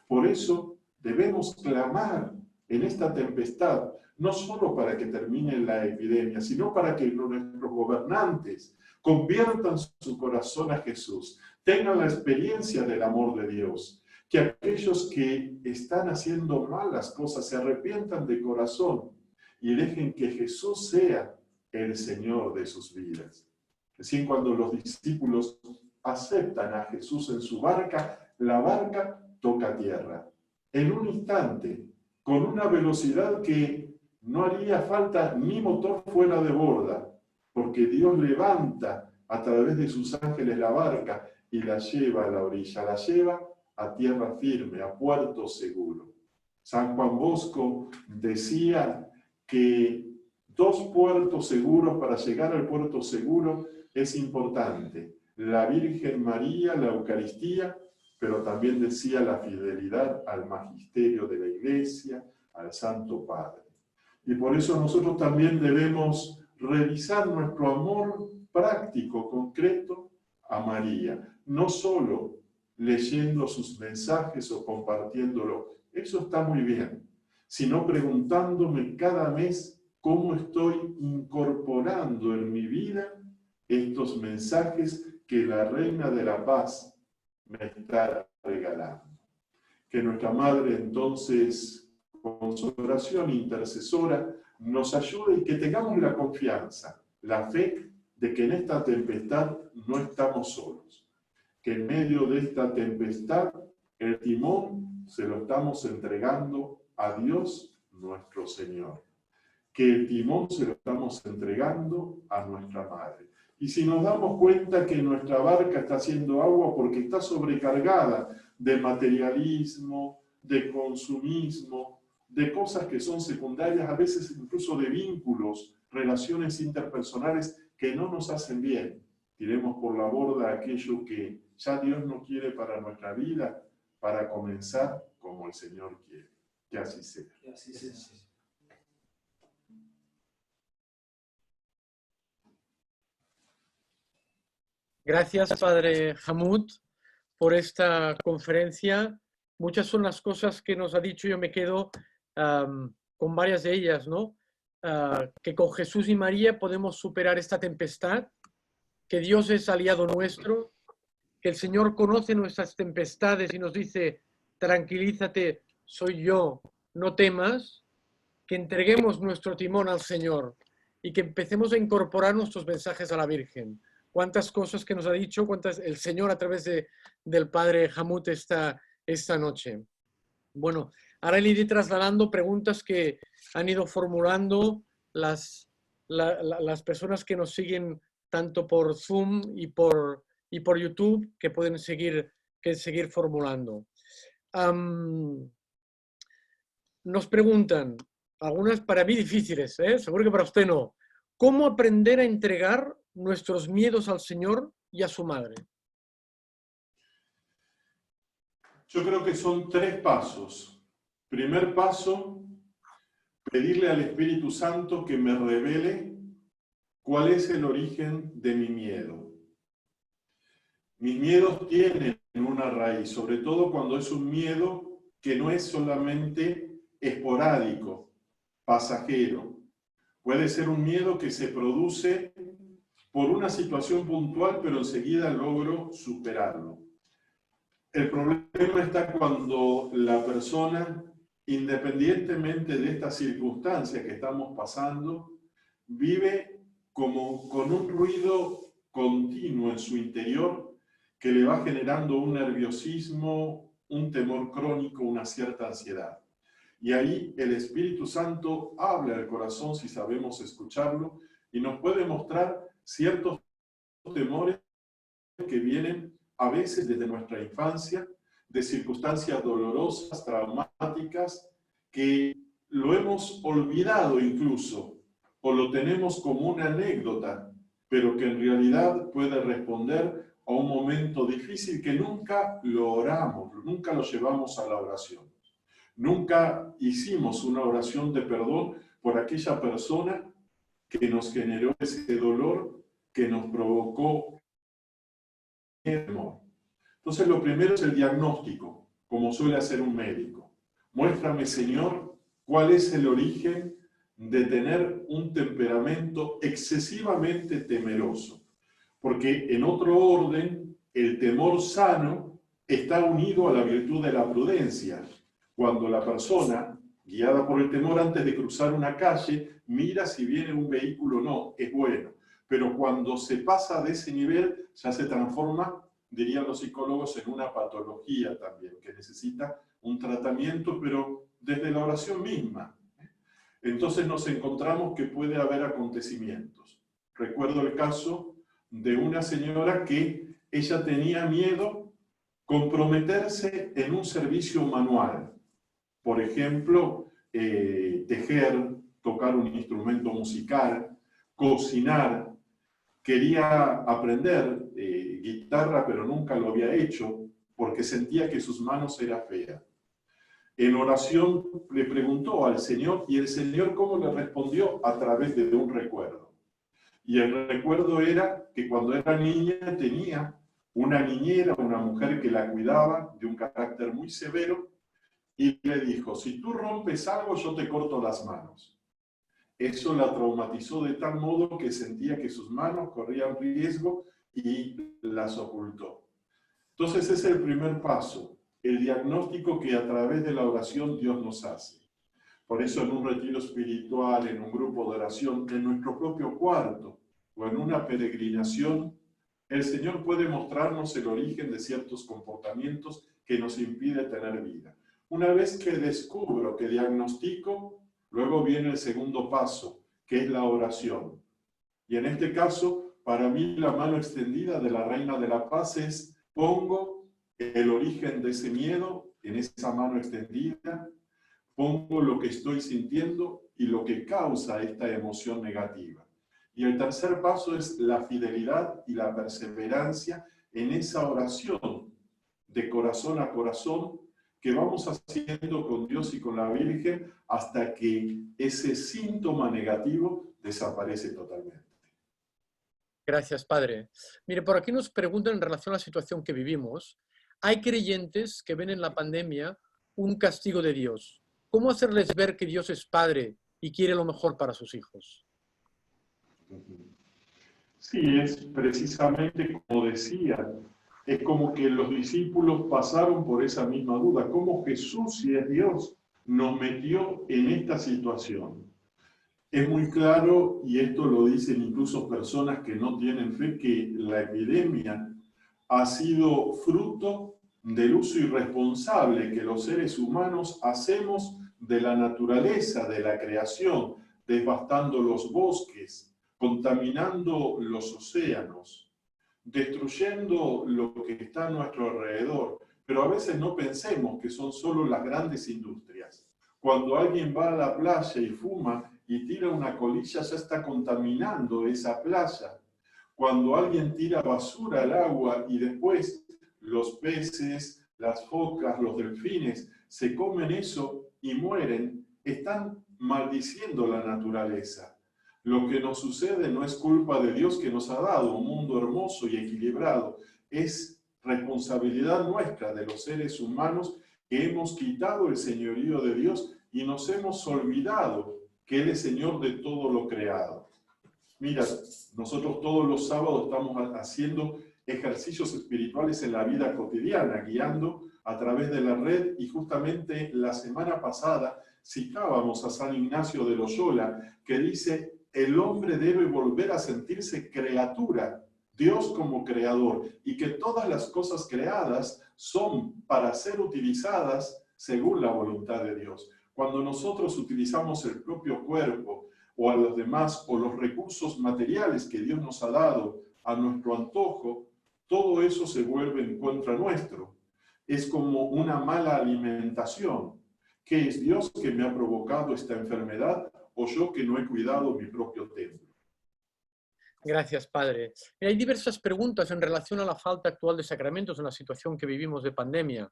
Por eso debemos clamar en esta tempestad, no solo para que termine la epidemia, sino para que nuestros gobernantes conviertan su corazón a Jesús, tengan la experiencia del amor de Dios, que aquellos que están haciendo malas cosas se arrepientan de corazón y dejen que Jesús sea el Señor de sus vidas. Recién cuando los discípulos aceptan a Jesús en su barca, la barca toca tierra. En un instante, con una velocidad que no haría falta ni motor fuera de borda, porque Dios levanta a través de sus ángeles la barca y la lleva a la orilla, la lleva a tierra firme, a puerto seguro. San Juan Bosco decía que 2 puertos seguros para llegar al puerto seguro es importante. La Virgen María, la Eucaristía, pero también decía la fidelidad al magisterio de la Iglesia, al Santo Padre. Y por eso nosotros también debemos revisar nuestro amor práctico, concreto a María. No solo leyendo sus mensajes o compartiéndolo, eso está muy bien, sino preguntándome cada mes cómo estoy incorporando en mi vida estos mensajes que la Reina de la Paz me está regalando. Que nuestra Madre entonces, con su oración intercesora, nos ayude y que tengamos la confianza, la fe de que en esta tempestad no estamos solos. Que en medio de esta tempestad el timón se lo estamos entregando a Dios nuestro Señor. Que el timón se lo estamos entregando a nuestra Madre. Y si nos damos cuenta que nuestra barca está haciendo agua porque está sobrecargada de materialismo, de consumismo, de cosas que son secundarias, a veces incluso de vínculos, relaciones interpersonales que no nos hacen bien, tiremos por la borda aquello que ya Dios no quiere para nuestra vida, para comenzar como el Señor quiere. Que así sea. Que así sea. Gracias, Padre Hamud, por esta conferencia. Muchas son las cosas que nos ha dicho, yo me quedo con varias de ellas, ¿no? Que con Jesús y María podemos superar esta tempestad, que Dios es aliado nuestro, que el Señor conoce nuestras tempestades y nos dice, tranquilízate, soy yo, no temas, que entreguemos nuestro timón al Señor y que empecemos a incorporar nuestros mensajes a la Virgen. Cuántas cosas que nos ha dicho, cuántas el Señor a través del Padre Hamud esta noche. Bueno, ahora le iré trasladando preguntas que han ido formulando las personas que nos siguen tanto por Zoom y por YouTube, que pueden seguir formulando. Nos preguntan, algunas para mí difíciles, seguro que para usted no. ¿Cómo aprender a entregar nuestros miedos al Señor y a su Madre? Yo creo que son 3 pasos. Primer paso, pedirle al Espíritu Santo que me revele cuál es el origen de mi miedo. Mis miedos tienen una una raíz, sobre todo cuando es un miedo que no es solamente esporádico, pasajero. Puede ser un miedo que se produce por una situación puntual, pero enseguida logro superarlo. El problema está cuando la persona, independientemente de esta circunstancia que estamos pasando, vive como con un ruido continuo en su interior que le va generando un nerviosismo, un temor crónico, una cierta ansiedad. Y ahí el Espíritu Santo habla al corazón si sabemos escucharlo y nos puede mostrar ciertos temores que vienen a veces desde nuestra infancia, de circunstancias dolorosas, traumáticas, que lo hemos olvidado incluso, o lo tenemos como una anécdota, pero que en realidad puede responder a un momento difícil que nunca lo oramos, nunca lo llevamos a la oración. Nunca hicimos una oración de perdón por aquella persona que nos generó ese dolor, que nos provocó temor. Entonces lo primero es el diagnóstico, como suele hacer un médico. Muéstrame, Señor, cuál es el origen de tener un temperamento excesivamente temeroso. Porque en otro orden, el temor sano está unido a la virtud de la prudencia. Cuando la persona, guiada por el temor antes de cruzar una calle, mira si viene un vehículo o no, es bueno. Pero cuando se pasa de ese nivel, ya se transforma, dirían los psicólogos, en una patología también, que necesita un tratamiento, pero desde la oración misma. Entonces nos encontramos que puede haber acontecimientos. Recuerdo el caso de una señora que ella tenía miedo comprometerse en un servicio manual. Por ejemplo, tejer, tocar un instrumento musical, cocinar. Quería aprender guitarra, pero nunca lo había hecho porque sentía que sus manos eran feas. En oración le preguntó al Señor y el Señor ¿cómo le respondió? A través de un recuerdo. Y el recuerdo era que cuando era niña tenía una niñera, una mujer que la cuidaba, de un carácter muy severo, y le dijo, si tú rompes algo, yo te corto las manos. Eso la traumatizó de tal modo que sentía que sus manos corrían riesgo y las ocultó. Entonces ese es el primer paso, el diagnóstico que a través de la oración Dios nos hace. Por eso en un retiro espiritual, en un grupo de oración, en nuestro propio cuarto o en una peregrinación, el Señor puede mostrarnos el origen de ciertos comportamientos que nos impide tener vida. Una vez que descubro, que diagnostico, luego viene el segundo paso, que es la oración. Y en este caso, para mí la mano extendida de la Reina de la Paz es, pongo el origen de ese miedo en esa mano extendida, pongo lo que estoy sintiendo y lo que causa esta emoción negativa. Y el tercer paso es la fidelidad y la perseverancia en esa oración de corazón a corazón que vamos haciendo con Dios y con la Virgen hasta que ese síntoma negativo desaparece totalmente. Gracias, Padre. Mire, por aquí nos preguntan en relación a la situación que vivimos. Hay creyentes que ven en la pandemia un castigo de Dios. ¿Cómo hacerles ver que Dios es Padre y quiere lo mejor para sus hijos? Sí, es precisamente como decía, es como que los discípulos pasaron por esa misma duda, cómo Jesús, si es Dios, nos metió en esta situación. Es muy claro, y esto lo dicen incluso personas que no tienen fe, que la epidemia ha sido fruto del uso irresponsable que los seres humanos hacemos de la naturaleza, de la creación, devastando los bosques, contaminando los océanos, destruyendo lo que está a nuestro alrededor. Pero a veces no pensemos que son solo las grandes industrias. Cuando alguien va a la playa y fuma y tira una colilla, ya está contaminando esa playa. Cuando alguien tira basura al agua y después los peces, las focas, los delfines se comen eso y mueren, están maldiciendo la naturaleza. Lo que nos sucede no es culpa de Dios que nos ha dado un mundo hermoso y equilibrado, es responsabilidad nuestra de los seres humanos que hemos quitado el señorío de Dios y nos hemos olvidado que Él es Señor de todo lo creado. Mira, nosotros todos los sábados estamos haciendo ejercicios espirituales en la vida cotidiana, guiando a través de la red, y justamente la semana pasada citábamos a San Ignacio de Loyola, que dice: el hombre debe volver a sentirse criatura, Dios como creador, y que todas las cosas creadas son para ser utilizadas según la voluntad de Dios. Cuando nosotros utilizamos el propio cuerpo o a los demás, o los recursos materiales que Dios nos ha dado a nuestro antojo, todo eso se vuelve en contra nuestro. Es como una mala alimentación. ¿Qué es Dios que me ha provocado esta enfermedad, o yo que no he cuidado mi propio templo? Gracias, Padre. Hay diversas preguntas en relación a la falta actual de sacramentos en la situación que vivimos de pandemia.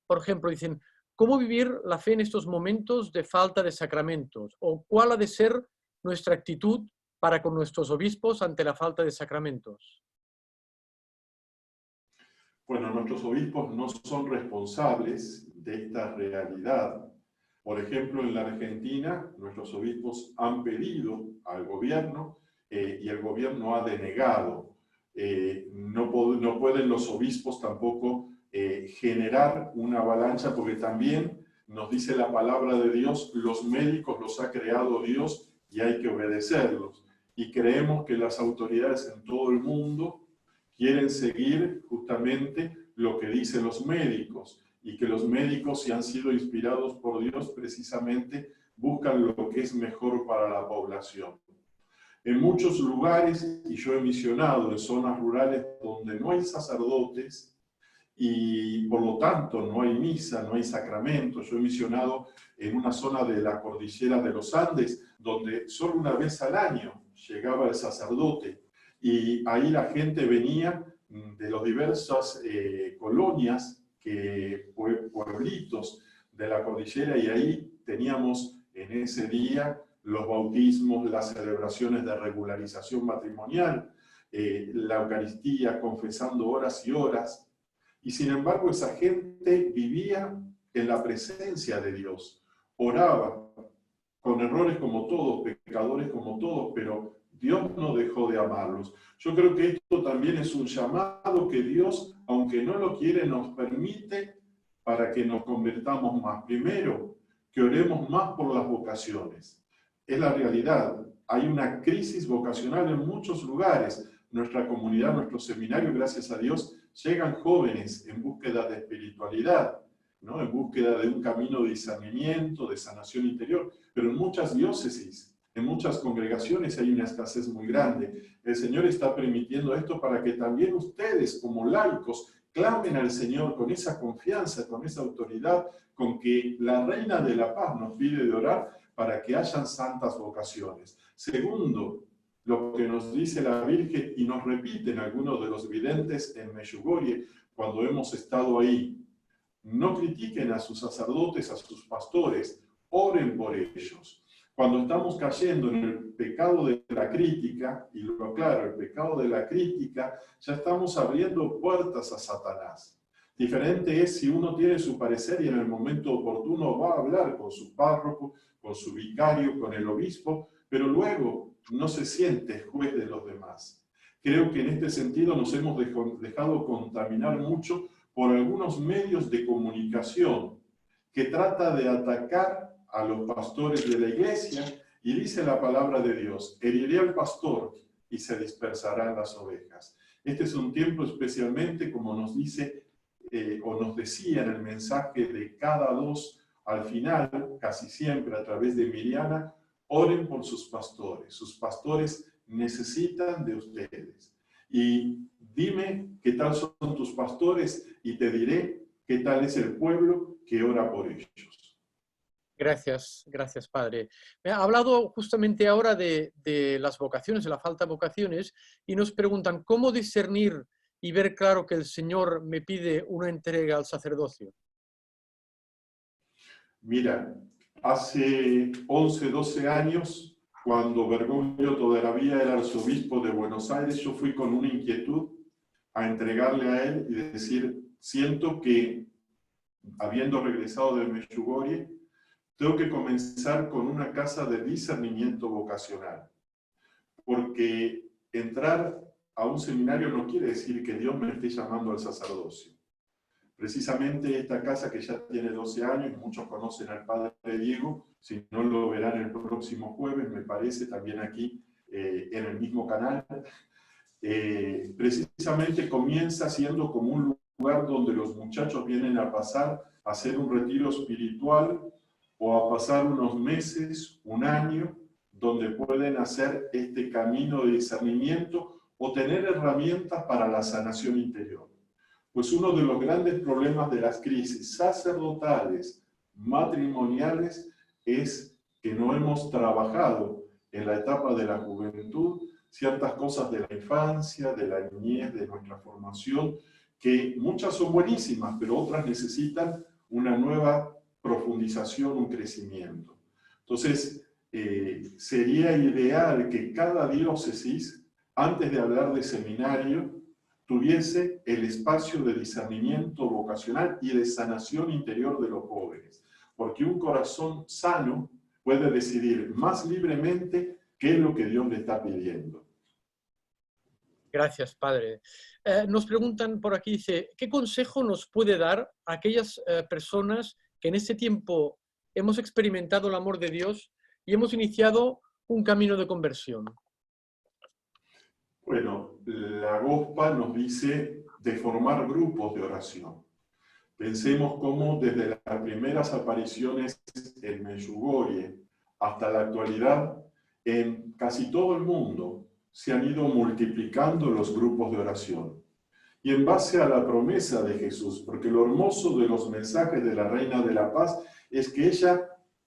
Por ejemplo, dicen, ¿cómo vivir la fe en estos momentos de falta de sacramentos? ¿O cuál ha de ser nuestra actitud para con nuestros obispos ante la falta de sacramentos? Bueno, nuestros obispos no son responsables de esta realidad. Por ejemplo, en la Argentina, nuestros obispos han pedido al gobierno y el gobierno ha denegado. No pueden los obispos tampoco generar una avalancha, porque también nos dice la palabra de Dios: los médicos los ha creado Dios y hay que obedecerlos. Y creemos que las autoridades en todo el mundo quieren seguir justamente lo que dicen los médicos, y que los médicos, si han sido inspirados por Dios, precisamente buscan lo que es mejor para la población. En muchos lugares, y yo he misionado en zonas rurales donde no hay sacerdotes y por lo tanto no hay misa, no hay sacramento. Yo he misionado en una zona de la cordillera de los Andes donde solo una vez al año llegaba el sacerdote, y ahí la gente venía de las diversas colonias, pueblitos de la cordillera, y ahí teníamos en ese día los bautismos, las celebraciones de regularización matrimonial, la Eucaristía, confesando horas y horas. Y sin embargo esa gente vivía en la presencia de Dios, oraba, con errores como todos, pecadores como todos, pero Dios no dejó de amarlos. Yo creo que esto también es un llamado que Dios, aunque no lo quiere, nos permite para que nos convertamos más. Primero, que oremos más por las vocaciones. Es la realidad. Hay una crisis vocacional en muchos lugares. Nuestra comunidad, nuestro seminario, gracias a Dios, llegan jóvenes en búsqueda de espiritualidad, ¿no? En búsqueda de un camino de discernimiento, de sanación interior. Pero en muchas diócesis, en muchas congregaciones hay una escasez muy grande. El Señor está permitiendo esto para que también ustedes, como laicos, clamen al Señor con esa confianza, con esa autoridad, con que la Reina de la Paz nos pide de orar para que hayan santas vocaciones. Segundo, lo que nos dice la Virgen, y nos repiten algunos de los videntes en Medjugorje cuando hemos estado ahí: no critiquen a sus sacerdotes, a sus pastores, oren por ellos. Cuando estamos cayendo en el pecado de la crítica, y lo aclaro, el pecado de la crítica, ya estamos abriendo puertas a Satanás. Diferente es si uno tiene su parecer y en el momento oportuno va a hablar con su párroco, con su vicario, con el obispo, pero luego no se siente juez de los demás. Creo que en este sentido nos hemos dejado contaminar mucho por algunos medios de comunicación que trata de atacar a los pastores de la iglesia, y dice la palabra de Dios: heriré al pastor y se dispersarán las ovejas. Este es un tiempo especialmente, como nos dice o nos decía en el mensaje de cada dos al final, casi siempre a través de Miriana: oren por sus pastores necesitan de ustedes. Y dime qué tal son tus pastores y te diré qué tal es el pueblo que ora por ellos. Gracias, gracias, Padre. Me ha hablado justamente ahora de las vocaciones, de la falta de vocaciones, y nos preguntan cómo discernir y ver claro que el Señor me pide una entrega al sacerdocio. Mira, hace 11, 12 años, cuando Bergoglio todavía era arzobispo de Buenos Aires, yo fui con una inquietud a entregarle a Él y decir, siento que, habiendo regresado de Medjugorje, tengo que comenzar con una casa de discernimiento vocacional. Porque entrar a un seminario no quiere decir que Dios me esté llamando al sacerdocio. Precisamente esta casa que ya tiene 12 años, muchos conocen al padre Diego, si no lo verán el próximo jueves, me parece, también aquí en el mismo canal. Precisamente comienza siendo como un lugar donde los muchachos vienen a pasar a hacer un retiro espiritual o a pasar unos meses, un año, donde pueden hacer este camino de discernimiento o tener herramientas para la sanación interior. Pues uno de los grandes problemas de las crisis sacerdotales, matrimoniales, es que no hemos trabajado en la etapa de la juventud ciertas cosas de la infancia, de la niñez, de nuestra formación, que muchas son buenísimas, pero otras necesitan una nueva profundización, un crecimiento. Entonces, sería ideal que cada diócesis, antes de hablar de seminario, tuviese el espacio de discernimiento vocacional y de sanación interior de los jóvenes. Porque un corazón sano puede decidir más libremente qué es lo que Dios le está pidiendo. Gracias, padre. Nos preguntan por aquí, dice, ¿qué consejo nos puede dar a aquellas personas que en este tiempo hemos experimentado el amor de Dios y hemos iniciado un camino de conversión? Bueno, la GOSPA nos dice de formar grupos de oración. Pensemos cómo desde las primeras apariciones en Medjugorje hasta la actualidad, en casi todo el mundo se han ido multiplicando los grupos de oración. Y en base a la promesa de Jesús, porque lo hermoso de los mensajes de la Reina de la Paz es que ella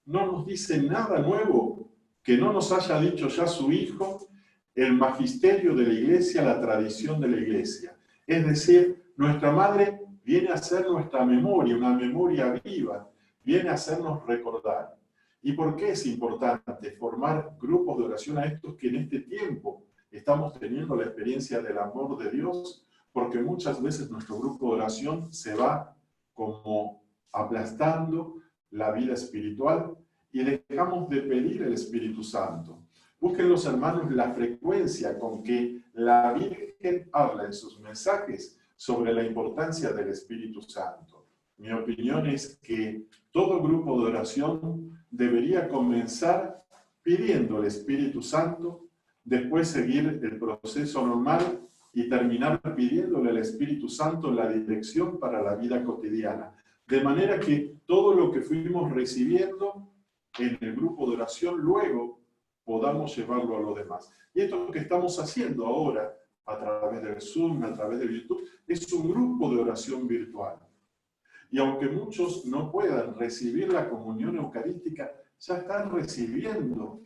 no nos dice nada nuevo que no nos haya dicho ya su Hijo, el magisterio de la Iglesia, la tradición de la Iglesia. Es decir, nuestra Madre viene a ser nuestra memoria, una memoria viva, viene a hacernos recordar. ¿Y por qué es importante formar grupos de oración a estos que en este tiempo estamos teniendo la experiencia del amor de Dios? Porque muchas veces nuestro grupo de oración se va como aplastando la vida espiritual y dejamos de pedir el Espíritu Santo. Busquen los hermanos la frecuencia con que la Virgen habla en sus mensajes sobre la importancia del Espíritu Santo. Mi opinión es que todo grupo de oración debería comenzar pidiendo el Espíritu Santo, después seguir el proceso normal y terminar pidiéndole al Espíritu Santo la dirección para la vida cotidiana. De manera que todo lo que fuimos recibiendo en el grupo de oración luego podamos llevarlo a los demás. Y esto que estamos haciendo ahora a través del Zoom, a través de YouTube, es un grupo de oración virtual. Y aunque muchos no puedan recibir la comunión eucarística, ya están recibiendo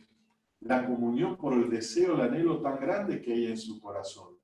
la comunión por el deseo, el anhelo tan grande que hay en su corazón.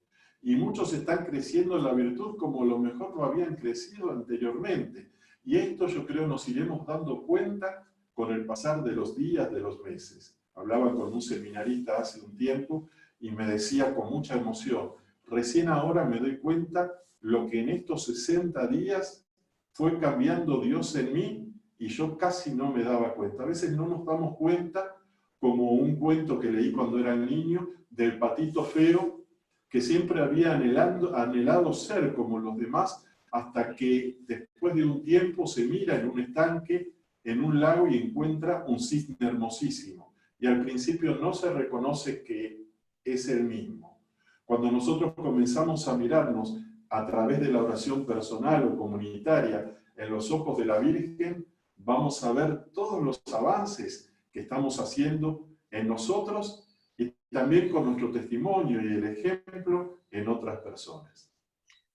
Y muchos están creciendo en la virtud como a lo mejor no habían crecido anteriormente. Y esto yo creo nos iremos dando cuenta con el pasar de los días, de los meses. Hablaba con un seminarista hace un tiempo y me decía con mucha emoción, recién ahora me doy cuenta lo que en estos 60 días fue cambiando Dios en mí y yo casi no me daba cuenta. A veces no nos damos cuenta, como un cuento que leí cuando era niño, del patito feo que siempre había anhelado ser como los demás, hasta que después de un tiempo se mira en un estanque, en un lago y encuentra un cisne hermosísimo. Y al principio no se reconoce que es el mismo. Cuando nosotros comenzamos a mirarnos a través de la oración personal o comunitaria en los ojos de la Virgen, vamos a ver todos los avances que estamos haciendo en nosotros y también con nuestro testimonio y el ejemplo en otras personas.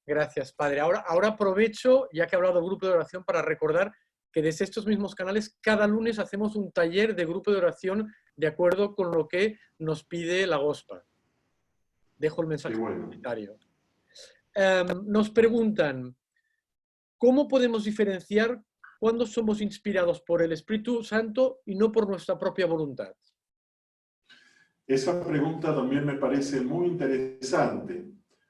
Gracias, padre. Ahora aprovecho, ya que he hablado del grupo de oración, para recordar que desde estos mismos canales cada lunes hacemos un taller de grupo de oración de acuerdo con lo que nos pide la GOSPA. Dejo el mensaje comunitario. Nos preguntan, ¿cómo podemos diferenciar cuándo somos inspirados por el Espíritu Santo y no por nuestra propia voluntad? Esa pregunta también me parece muy interesante,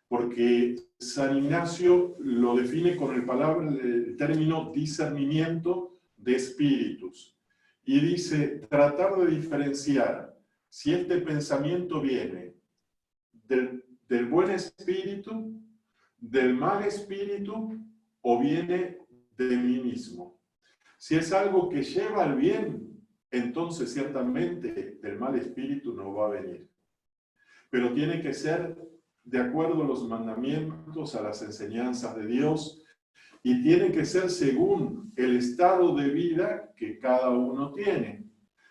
porque San Ignacio lo define con el término discernimiento de espíritus. Y dice, tratar de diferenciar si este pensamiento viene del buen espíritu, del mal espíritu, o viene de mí mismo. Si es algo que lleva al bien, entonces ciertamente del mal espíritu no va a venir. Pero tiene que ser de acuerdo a los mandamientos, a las enseñanzas de Dios, y tiene que ser según el estado de vida que cada uno tiene.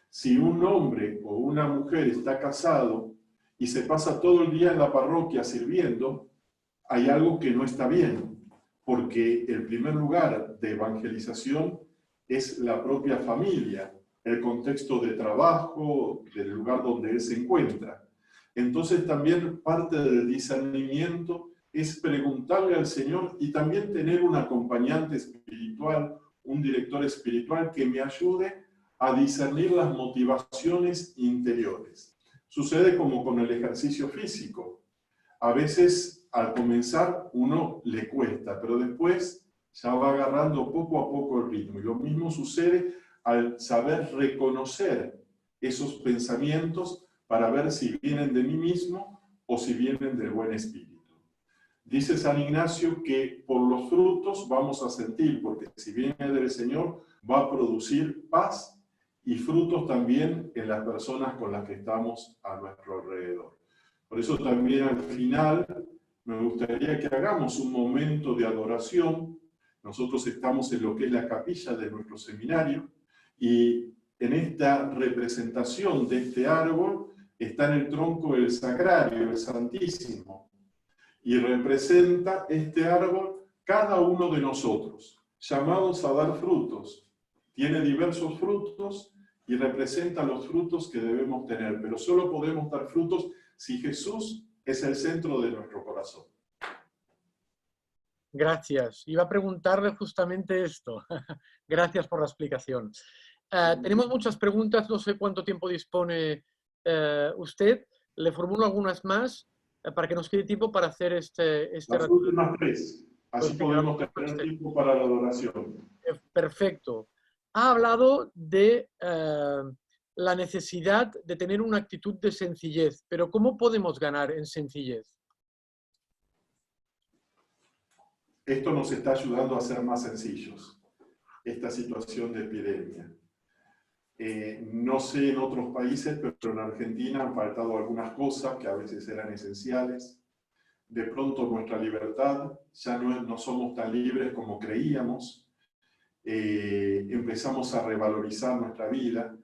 Si un hombre o una mujer está casado y se pasa todo el día en la parroquia sirviendo, hay algo que no está bien, porque el primer lugar de evangelización es la propia familia, el contexto de trabajo, del lugar donde él se encuentra. Entonces también parte del discernimiento es preguntarle al Señor y también tener un acompañante espiritual, un director espiritual que me ayude a discernir las motivaciones interiores. Sucede como con el ejercicio físico. A veces al comenzar uno le cuesta, pero después ya va agarrando poco a poco el ritmo. Y lo mismo sucede al saber reconocer esos pensamientos para ver si vienen de mí mismo o si vienen del buen espíritu. Dice San Ignacio que por los frutos vamos a sentir, porque si viene del Señor va a producir paz y frutos también en las personas con las que estamos a nuestro alrededor. Por eso también al final me gustaría que hagamos un momento de adoración. Nosotros estamos en lo que es la capilla de nuestro seminario y en esta representación de este árbol está en el tronco del sagrario, el Santísimo, y representa este árbol cada uno de nosotros, llamados a dar frutos. Tiene diversos frutos y representa los frutos que debemos tener, pero solo podemos dar frutos si Jesús es el centro de nuestro corazón. Gracias. Iba a preguntarle justamente esto. Gracias por la explicación. Tenemos muchas preguntas, no sé cuánto tiempo dispone usted. Le formulo algunas más para que nos quede tiempo para hacer este Las últimas tres, así podemos tener tiempo para la adoración. Perfecto. Ha hablado de la necesidad de tener una actitud de sencillez, pero ¿cómo podemos ganar en sencillez? Esto nos está ayudando a ser más sencillos, esta situación de epidemia. No sé en otros países, pero en Argentina han faltado algunas cosas que a veces eran esenciales. De pronto nuestra libertad, ya no somos tan libres como creíamos. Empezamos a revalorizar nuestra vida.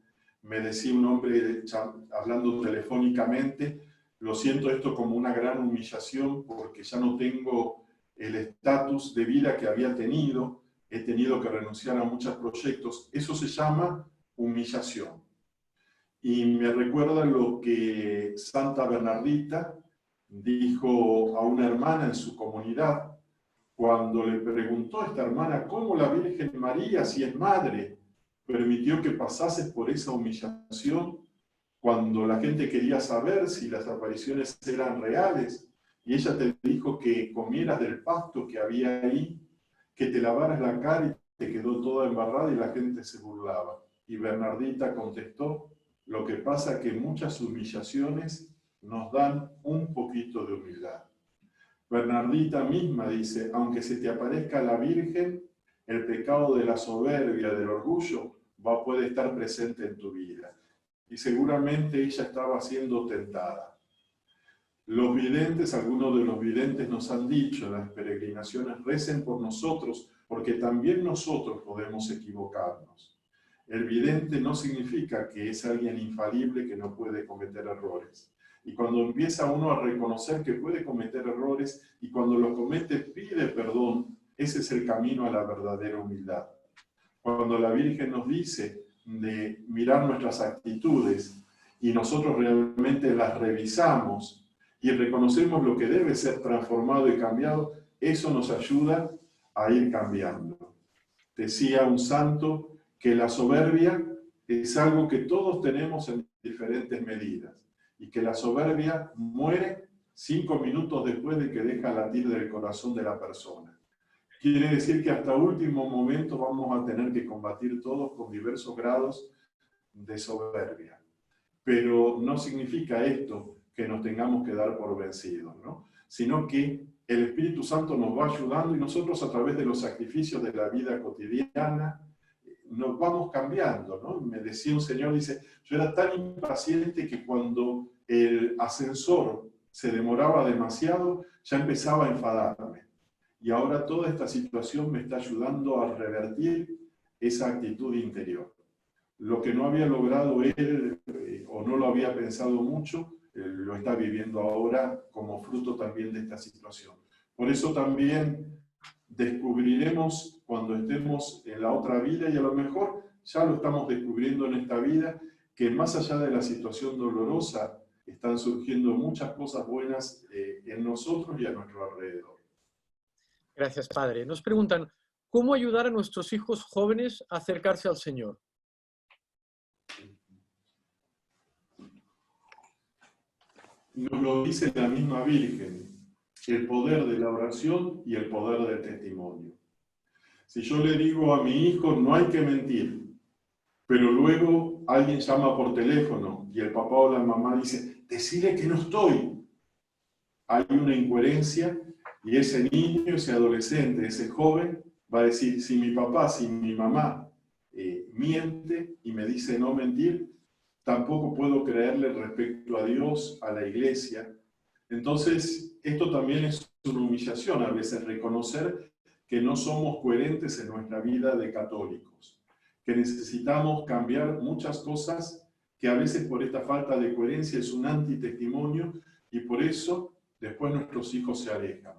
Me decía un hombre hablando telefónicamente, lo siento esto como una gran humillación porque ya no tengo el estatus de vida que había tenido, he tenido que renunciar a muchos proyectos. Eso se llama humillación. Y me recuerda lo que Santa Bernardita dijo a una hermana en su comunidad, cuando le preguntó a esta hermana cómo la Virgen María, si es madre, permitió que pasases por esa humillación cuando la gente quería saber si las apariciones eran reales. Y ella te dijo que comieras del pasto que había ahí, que te lavaras la cara y te quedó toda embarrada y la gente se burlaba. Y Bernardita contestó, lo que pasa es que muchas humillaciones nos dan un poquito de humildad. Bernardita misma dice, aunque se te aparezca la Virgen, el pecado de la soberbia, del orgullo, puede estar presente en tu vida. Y seguramente ella estaba siendo tentada. Los videntes, algunos de los videntes nos han dicho en las peregrinaciones, recen por nosotros, porque también nosotros podemos equivocarnos. El vidente no significa que es alguien infalible que no puede cometer errores. Y cuando empieza uno a reconocer que puede cometer errores y cuando los comete pide perdón, ese es el camino a la verdadera humildad. Cuando la Virgen nos dice de mirar nuestras actitudes y nosotros realmente las revisamos y reconocemos lo que debe ser transformado y cambiado, eso nos ayuda a ir cambiando. Decía un santo que la soberbia es algo que todos tenemos en diferentes medidas y que la soberbia muere 5 minutos después de que deja latir del corazón de la persona. Quiere decir que hasta último momento vamos a tener que combatir todos con diversos grados de soberbia. Pero no significa esto que nos tengamos que dar por vencidos, ¿no? Sino que el Espíritu Santo nos va ayudando y nosotros a través de los sacrificios de la vida cotidiana nos vamos cambiando, ¿no? Me decía un señor, dice, yo era tan impaciente que cuando el ascensor se demoraba demasiado, ya empezaba a enfadarme. Y ahora toda esta situación me está ayudando a revertir esa actitud interior. Lo que no había logrado él o no lo había pensado mucho, lo está viviendo ahora como fruto también de esta situación. Por eso también descubriremos cuando estemos en la otra vida, y a lo mejor ya lo estamos descubriendo en esta vida, que más allá de la situación dolorosa, están surgiendo muchas cosas buenas en nosotros y a nuestro alrededor. Gracias, Padre. Nos preguntan, ¿cómo ayudar a nuestros hijos jóvenes a acercarse al Señor? Nos lo dice la misma Virgen, el poder de la oración y el poder del testimonio. Si yo le digo a mi hijo, no hay que mentir, pero luego alguien llama por teléfono y el papá o la mamá dice, decile que no estoy. Hay una incoherencia y ese niño, ese adolescente, ese joven va a decir, si mi papá, si mi mamá miente y me dice no mentir, tampoco puedo creerle respecto a Dios, a la iglesia. Entonces, esto también es una humillación, a veces reconocer que no somos coherentes en nuestra vida de católicos, que necesitamos cambiar muchas cosas, que a veces por esta falta de coherencia es un antitestimonio y por eso después nuestros hijos se alejan.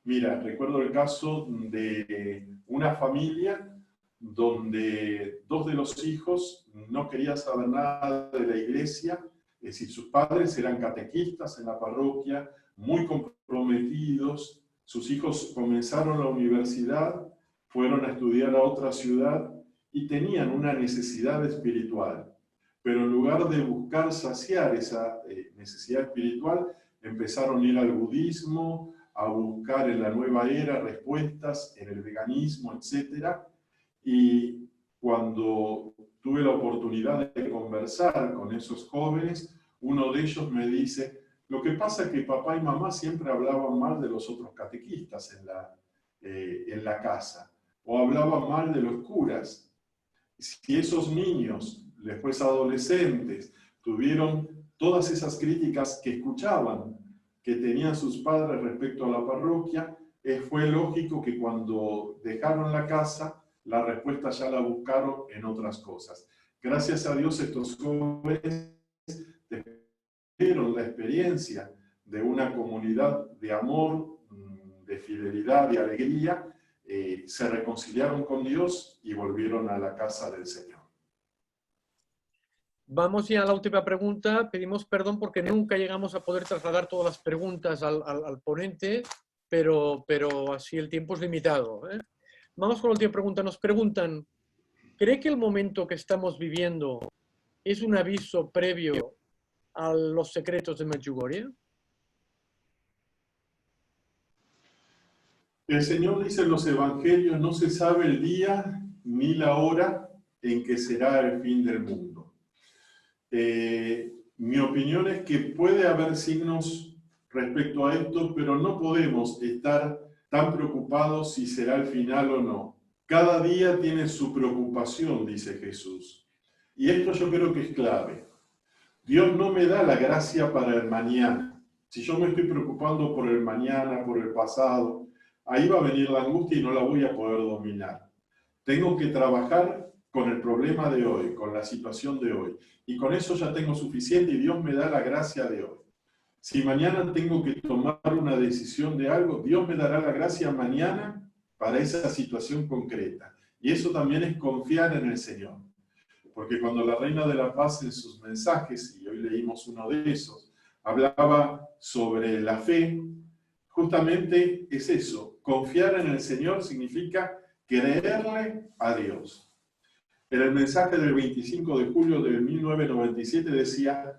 Mira, recuerdo el caso de una familia donde 2 de los hijos no querían saber nada de la iglesia, es decir, sus padres eran catequistas en la parroquia, muy comprometidos, sus hijos comenzaron la universidad, fueron a estudiar a otra ciudad y tenían una necesidad espiritual, pero en lugar de buscar saciar esa necesidad espiritual, empezaron a ir al budismo, a buscar en la nueva era respuestas en el veganismo, etc. Y cuando tuve la oportunidad de conversar con esos jóvenes, uno de ellos me dice, lo que pasa es que papá y mamá siempre hablaban mal de los otros catequistas en la casa, o hablaban mal de los curas. Si esos niños, después adolescentes, tuvieron todas esas críticas que escuchaban, que tenían sus padres respecto a la parroquia, fue lógico que cuando dejaron la casa, la respuesta ya la buscaron en otras cosas. Gracias a Dios estos jóvenes tuvieron la experiencia de una comunidad de amor, de fidelidad, de alegría, se reconciliaron con Dios y volvieron a la casa del Señor. Vamos ya a la última pregunta. Pedimos perdón porque nunca llegamos a poder trasladar todas las preguntas al ponente, pero así el tiempo es limitado, ¿eh? Vamos con la última pregunta. Nos preguntan, ¿cree que el momento que estamos viviendo es un aviso previo a los secretos de Medjugorje? El Señor dice en los evangelios, no se sabe el día ni la hora en que será el fin del mundo. Mi opinión es que puede haber signos respecto a esto, pero no podemos estar tan preocupados si será el final o no. Cada día tiene su preocupación, dice Jesús. Y esto yo creo que es clave. Dios no me da la gracia para el mañana. Si yo me estoy preocupando por el mañana, por el pasado, ahí va a venir la angustia y no la voy a poder dominar. Tengo que trabajar con el problema de hoy, con la situación de hoy. Y con eso ya tengo suficiente y Dios me da la gracia de hoy. Si mañana tengo que tomar una decisión de algo, Dios me dará la gracia mañana para esa situación concreta. Y eso también es confiar en el Señor. Porque cuando la Reina de la Paz en sus mensajes, y hoy leímos uno de esos, hablaba sobre la fe, justamente es eso. Confiar en el Señor significa creerle a Dios. En el mensaje del 25 de julio de 1997 decía,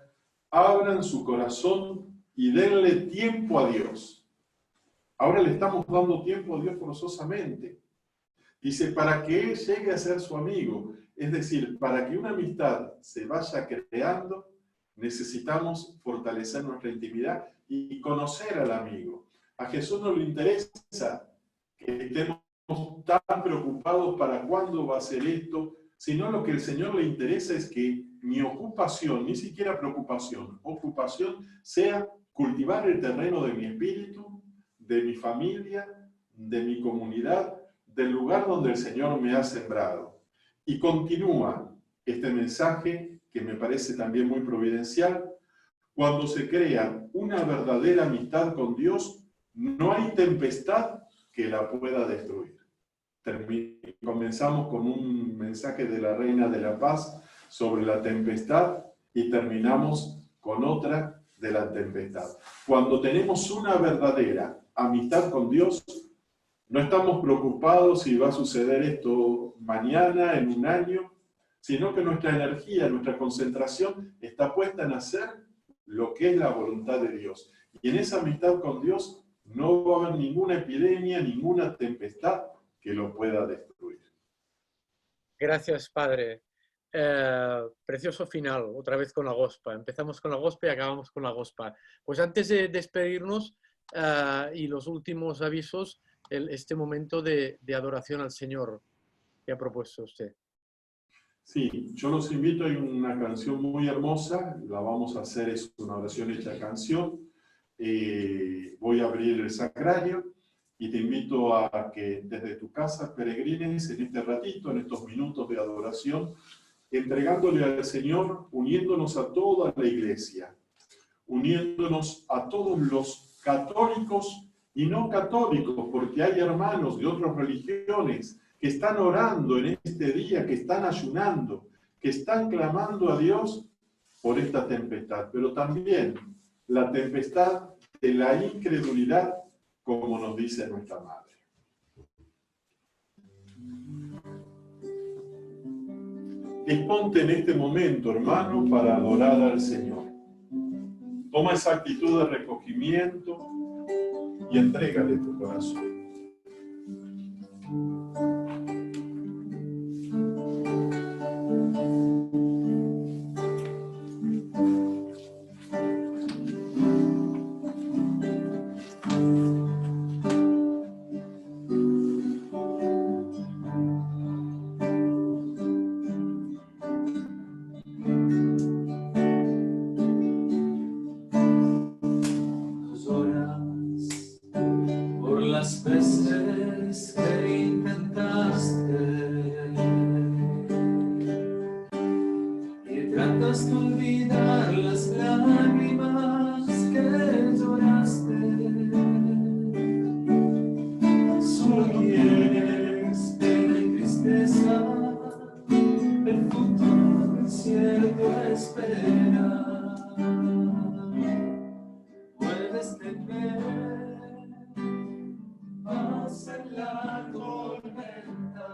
abran su corazón y denle tiempo a Dios. Ahora le estamos dando tiempo a Dios forzosamente. Dice, para que Él llegue a ser su amigo. Es decir, para que una amistad se vaya creando, necesitamos fortalecer nuestra intimidad y conocer al amigo. A Jesús no le interesa que estemos tan preocupados para cuándo va a ser esto, sino lo que el Señor le interesa es que mi ocupación, ni siquiera preocupación, ocupación, sea cultivar el terreno de mi espíritu, de mi familia, de mi comunidad, del lugar donde el Señor me ha sembrado. Y continúa este mensaje, que me parece también muy providencial: cuando se crea una verdadera amistad con Dios, no hay tempestad que la pueda destruir. Comenzamos con un mensaje de la Reina de la Paz sobre la tempestad y terminamos con otra de la tempestad. Cuando tenemos una verdadera amistad con Dios, no estamos preocupados si va a suceder esto mañana, en un año, sino que nuestra energía, nuestra concentración está puesta en hacer lo que es la voluntad de Dios. Y en esa amistad con Dios no va a haber ninguna epidemia, ninguna tempestad que lo pueda destruir. Gracias, Padre. Precioso final, otra vez con la Gospa. Empezamos con la Gospa y acabamos con la Gospa. Pues antes de despedirnos y los últimos avisos, este momento de adoración al Señor que ha propuesto usted. Sí, yo los invito, hay una canción muy hermosa, la vamos a hacer, es una oración hecha canción. Voy a abrir el sagrario y te invito a que desde tu casa peregrines en este ratito, en estos minutos de adoración, entregándole al Señor, uniéndonos a toda la iglesia, uniéndonos a todos los católicos y no católicos, porque hay hermanos de otras religiones que están orando en este día, que están ayunando, que están clamando a Dios por esta tempestad, pero también la tempestad de la incredulidad, como nos dice nuestra Madre. Disponte en este momento, hermano, para adorar al Señor. Toma esa actitud de recogimiento y entrégale tu corazón. Las veces que intentaste y tratas de olvidar las lágrimas que lloraste, solo quieres pena y tristeza, el futuro incierto espera. Puedes tener paz en la tormenta.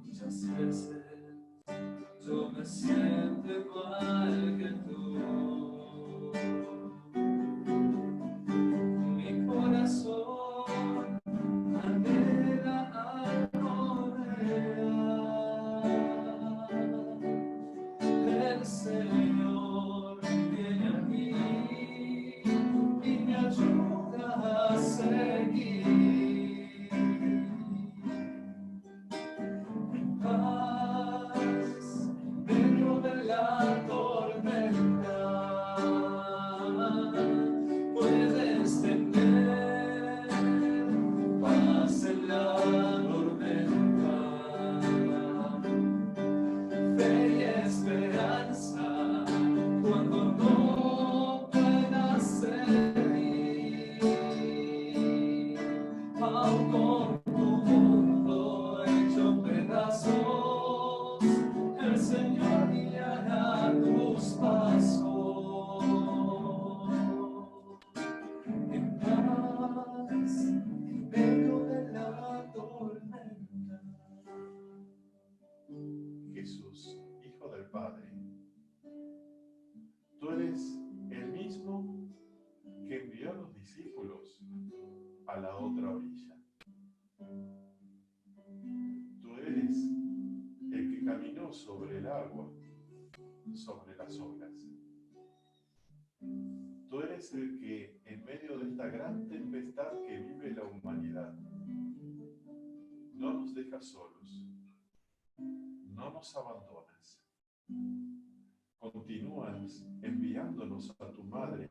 Muchas veces yo me siento igual que tú. Mi corazón anhela adorar. El Señor viene a mí y me ayuda a seguir. Paz dentro de la tormenta. caminó sobre el agua, sobre las olas. Tú eres el que, en medio de esta gran tempestad que vive la humanidad, no nos dejas solos, no nos abandonas. Continúas enviándonos a tu madre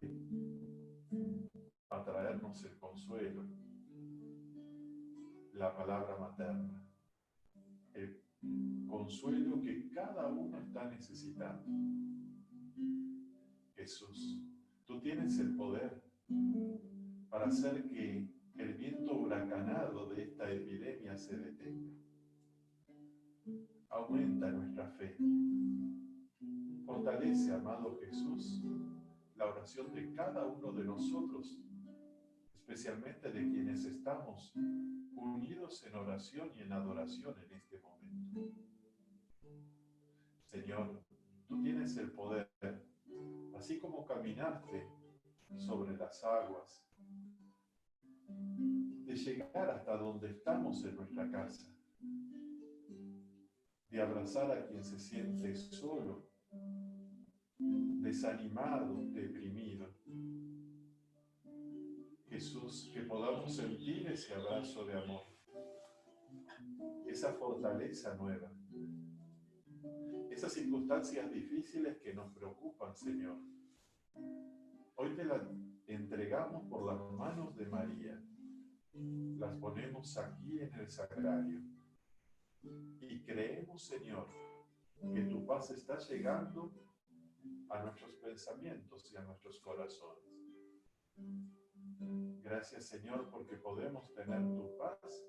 a traernos el consuelo, la palabra materna, el consuelo que cada uno está necesitando. Jesús, tú tienes el poder para hacer que el viento huracanado de esta epidemia se detenga. Aumenta nuestra fe. Fortalece, amado Jesús, la oración de cada uno de nosotros, especialmente de quienes estamos unidos en oración y en adoración en este momento. Señor, tú tienes el poder, así como caminaste sobre las aguas, de llegar hasta donde estamos en nuestra casa, de abrazar a quien se siente solo, desanimado, deprimido. Jesús, que podamos sentir ese abrazo de amor, esa fortaleza nueva, esas circunstancias difíciles que nos preocupan, Señor. Hoy te las entregamos por las manos de María, las ponemos aquí en el sagrario y creemos, Señor, que tu paz está llegando a nuestros pensamientos y a nuestros corazones. Gracias, Señor, porque podemos tener tu paz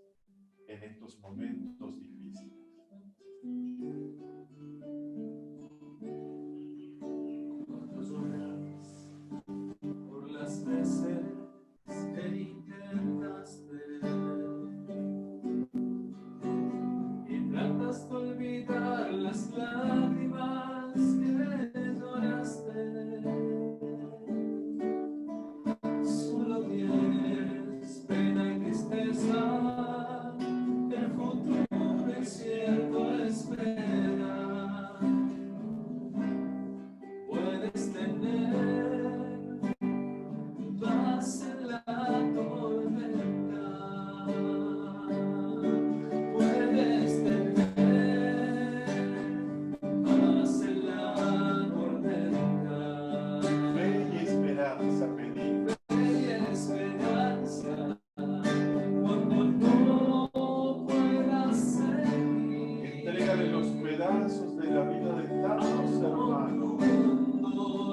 en estos momentos difíciles. Por las veces que intentaste y tratas de olvidar las lágrimas que lloraste, solo tienes pena y tristeza, el futuro incierto espera. Puedes tener paz en la tormenta, puedes tener paz en la tormenta. Fe y esperanza, pedid. Fe y esperanza, cuando no puedas seguir. Entrégale los pedazos de la vida de tantos hermanos.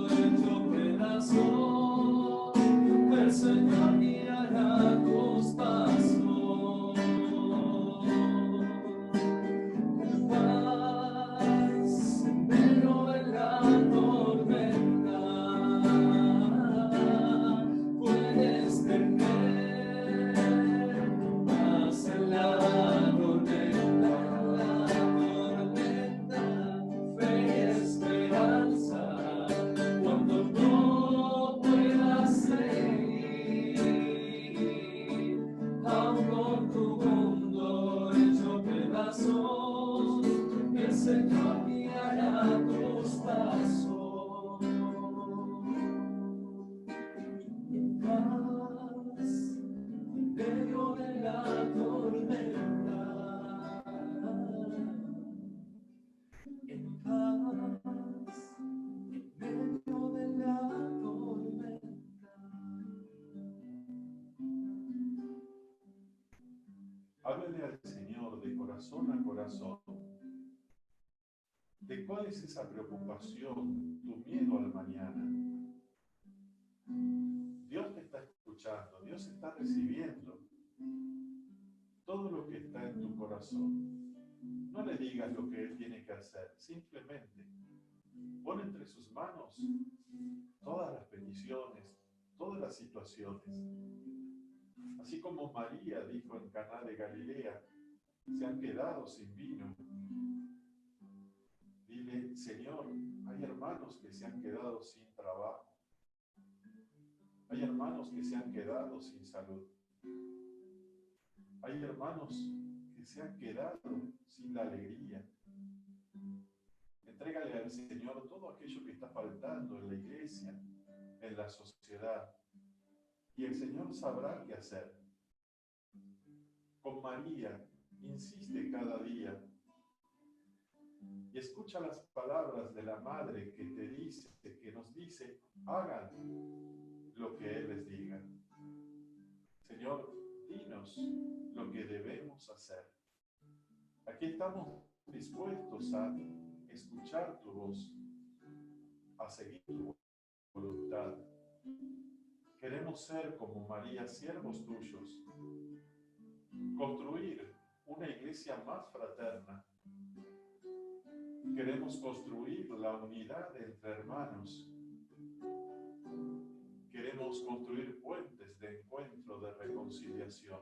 Hecho pedazos, el Señor guiará tus pasos. Paz en medio de la tormenta, puedes tener paz en la tormenta, fe y esperanza, cuando no puedas seguir, aún con tu mundo hecho pedazos, el Señor guiará tus pasos. En paz, en medio de la tormenta, en paz, en medio de la tormenta. Háblale al Señor de corazón a corazón. ¿De cuál es esa preocupación, tu miedo al mañana? Dios te está escuchando, Dios está recibiendo todo lo que está en tu corazón. No le digas lo que Él tiene que hacer, simplemente pon entre sus manos todas las peticiones, todas las situaciones. Así como María dijo en Caná de Galilea, se han quedado sin vino. Dile, Señor, hay hermanos que se han quedado sin trabajo. Hay hermanos que se han quedado sin salud. Hay hermanos que se han quedado sin la alegría. Entrégale al Señor todo aquello que está faltando en la iglesia, en la sociedad. Y el Señor sabrá qué hacer. Con María, insiste cada día. Y escucha las palabras de la Madre que te dice, que nos dice, hagan lo que Él les diga. Señor, dinos lo que debemos hacer. Aquí estamos dispuestos a escuchar tu voz, a seguir tu voluntad. Queremos ser como María, siervos tuyos, construir una iglesia más fraterna. Queremos construir la unidad entre hermanos. Queremos construir puentes de encuentro, de reconciliación.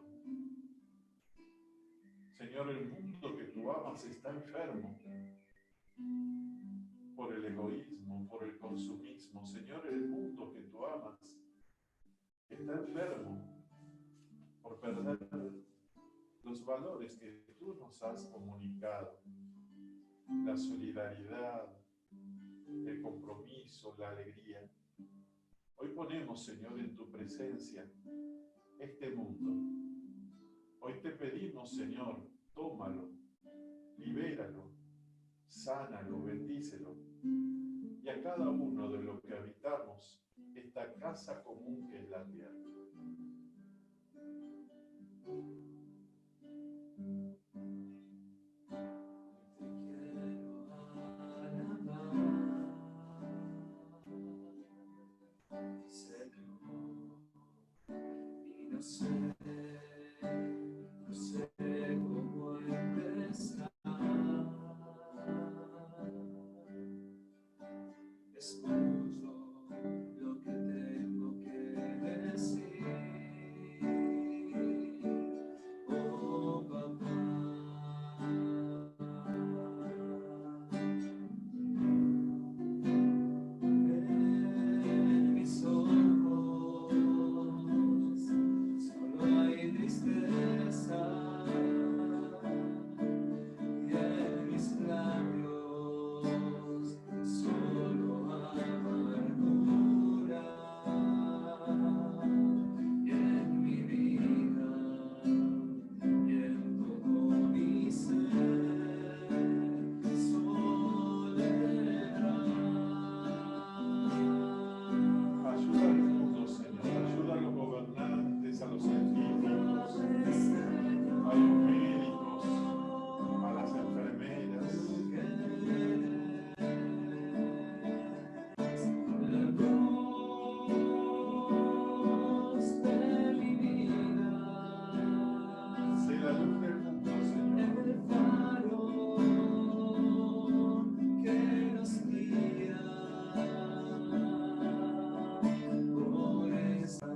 Señor, el mundo que tú amas está enfermo por el egoísmo, por el consumismo. Señor, el mundo que tú amas está enfermo por perder los valores que tú nos has comunicado. La solidaridad, el compromiso, la alegría. Hoy ponemos, Señor, en tu presencia este mundo. Hoy te pedimos, Señor, tómalo, libéralo, sánalo, bendícelo. Y a cada uno de los que habitamos esta casa común que es la tierra. No sé cómo empezar. Escucho lo que tengo que decir. Oh, papá. En mis ojos solo hay tristeza. Y en mis labios solo amargura. Y en mi vida y en todo mi ser soledad. Ayuda al mundo, Señor. Ayuda a los gobernantes, a los científicos, a los médicos, a las enfermeras. La luz de mi vida, Sé la luz del mundo, Señor. el faro que nos guía por esta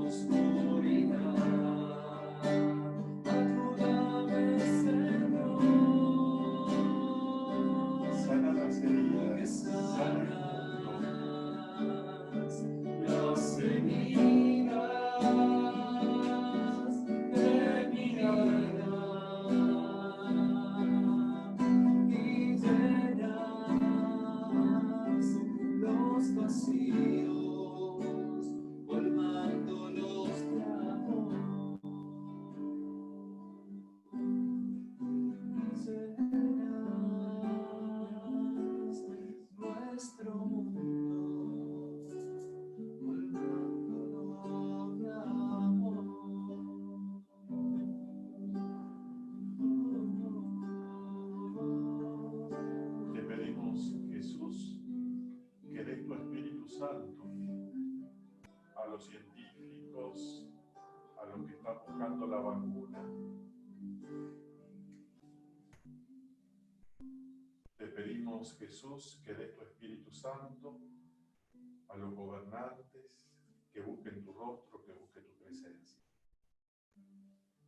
oscuridad. Ayúdame, Señor, Sana las heridas, que sana el mundo. sanas las heridas de mi vida y llenas los vacíos, colmándolos de amor. Llenas nuestro mundo, colmándolo de amor. Te pedimos, Jesús, que des tu Espíritu Santo a los científicos, a los que están buscando la vacuna. Te pedimos, Jesús, que des tu Espíritu Santo a los gobernantes, que busquen tu rostro, que busquen tu presencia.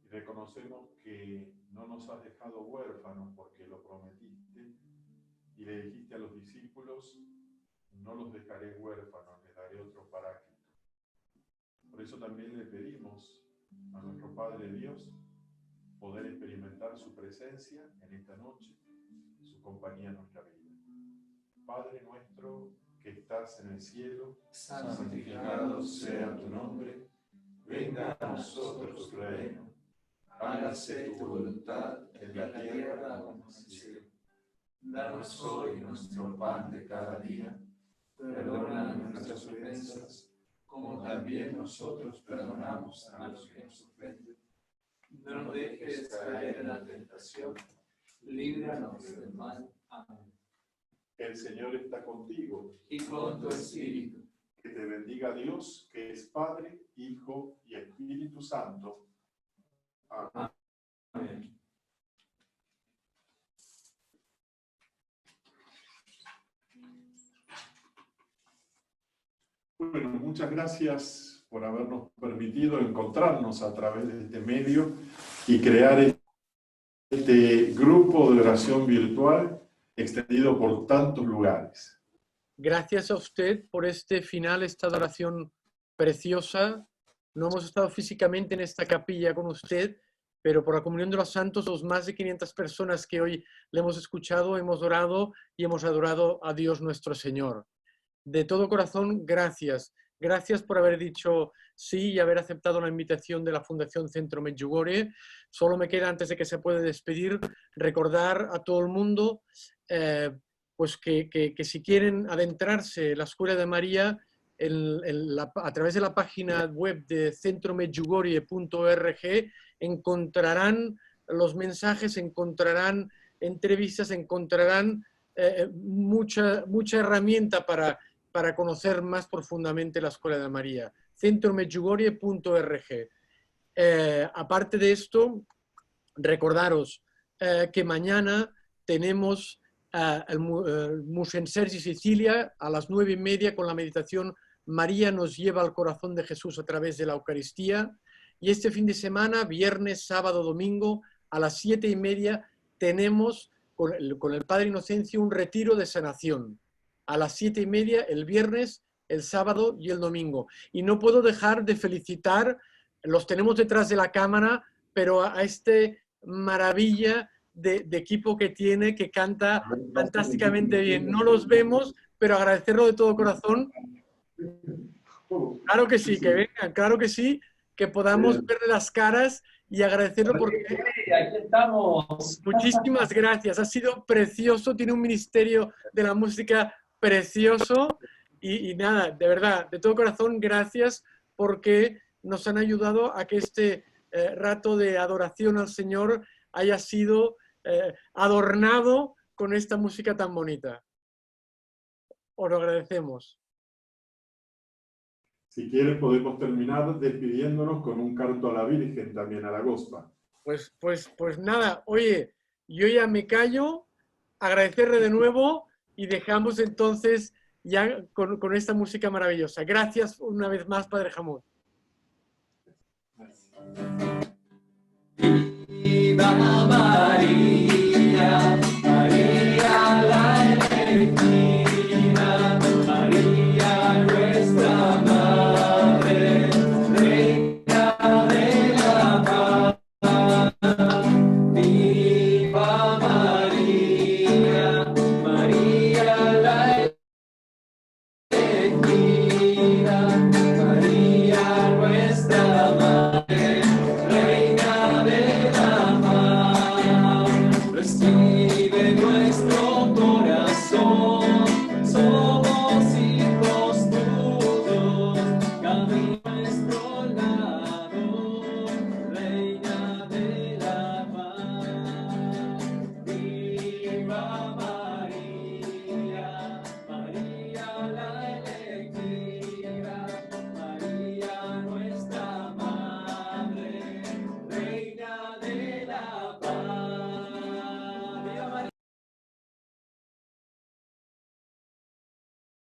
Y reconocemos que no nos has dejado huérfanos porque lo prometiste y le dijiste a los discípulos, no los dejaré huérfanos, les daré otro paráclito. Por eso también le pedimos a nuestro Padre Dios poder experimentar su presencia en esta noche compañía en nuestra vida. Padre nuestro que estás en el cielo, santificado sea tu nombre, venga a nosotros tu reino, hágase tu voluntad en la tierra como en el cielo. Danos hoy nuestro pan de cada día, perdona nuestras ofensas, como también nosotros perdonamos a los que nos ofenden. No nos dejes caer en la tentación, líbranos del mal. Amén. el Señor está contigo. Y con tu espíritu. Que te bendiga Dios, que es Padre, Hijo y Espíritu Santo. Amén. Amén. Bueno, muchas gracias por habernos permitido encontrarnos a través de este medio y crear este grupo de oración virtual extendido por tantos lugares. Gracias a usted por este final, esta adoración preciosa. No hemos estado físicamente en esta capilla con usted, pero por la comunión de los santos, los más de 500 personas que hoy le hemos escuchado, hemos orado y hemos adorado a Dios nuestro Señor. De todo corazón, gracias. Gracias por haber dicho sí y haber aceptado la invitación de la Fundación Centro Medjugorje. Solo me queda, antes de que se pueda despedir, recordar a todo el mundo pues que si quieren adentrarse en la Escuela de María, a través de la página web de centromedjugorje.org encontrarán los mensajes, encontrarán entrevistas, encontrarán mucha herramienta para conocer más profundamente la Escuela de María. centromedjugorje.org. Aparte de esto, recordaros que mañana tenemos el Mossèn Sergi Sicilia a las 9:30 con la meditación María nos lleva al corazón de Jesús a través de la Eucaristía. Y este fin de semana, viernes, sábado, domingo, a las 7:30 tenemos con el Padre Inocencio un retiro de sanación. A las 7:30 el viernes, el sábado y el domingo. Y no puedo dejar de felicitar, los tenemos detrás de la cámara, pero a este maravilla de equipo que tiene, que canta fantásticamente bien. No los vemos, pero agradecerlo de todo corazón. Claro que sí, que vengan, claro que sí, que podamos ver las caras y agradecerlo porque... Aquí estamos. Muchísimas gracias, ha sido precioso, tiene un ministerio de la música precioso y nada, de verdad, de todo corazón, gracias porque nos han ayudado a que este rato de adoración al Señor haya sido adornado con esta música tan bonita. Os lo agradecemos. Si quieres podemos terminar despidiéndonos con un canto a la Virgen, también a la Gospa. Pues nada, oye, yo ya me callo, agradecerle de nuevo y dejamos entonces ya con esta música maravillosa. Gracias una vez más, Padre Jamón. Viva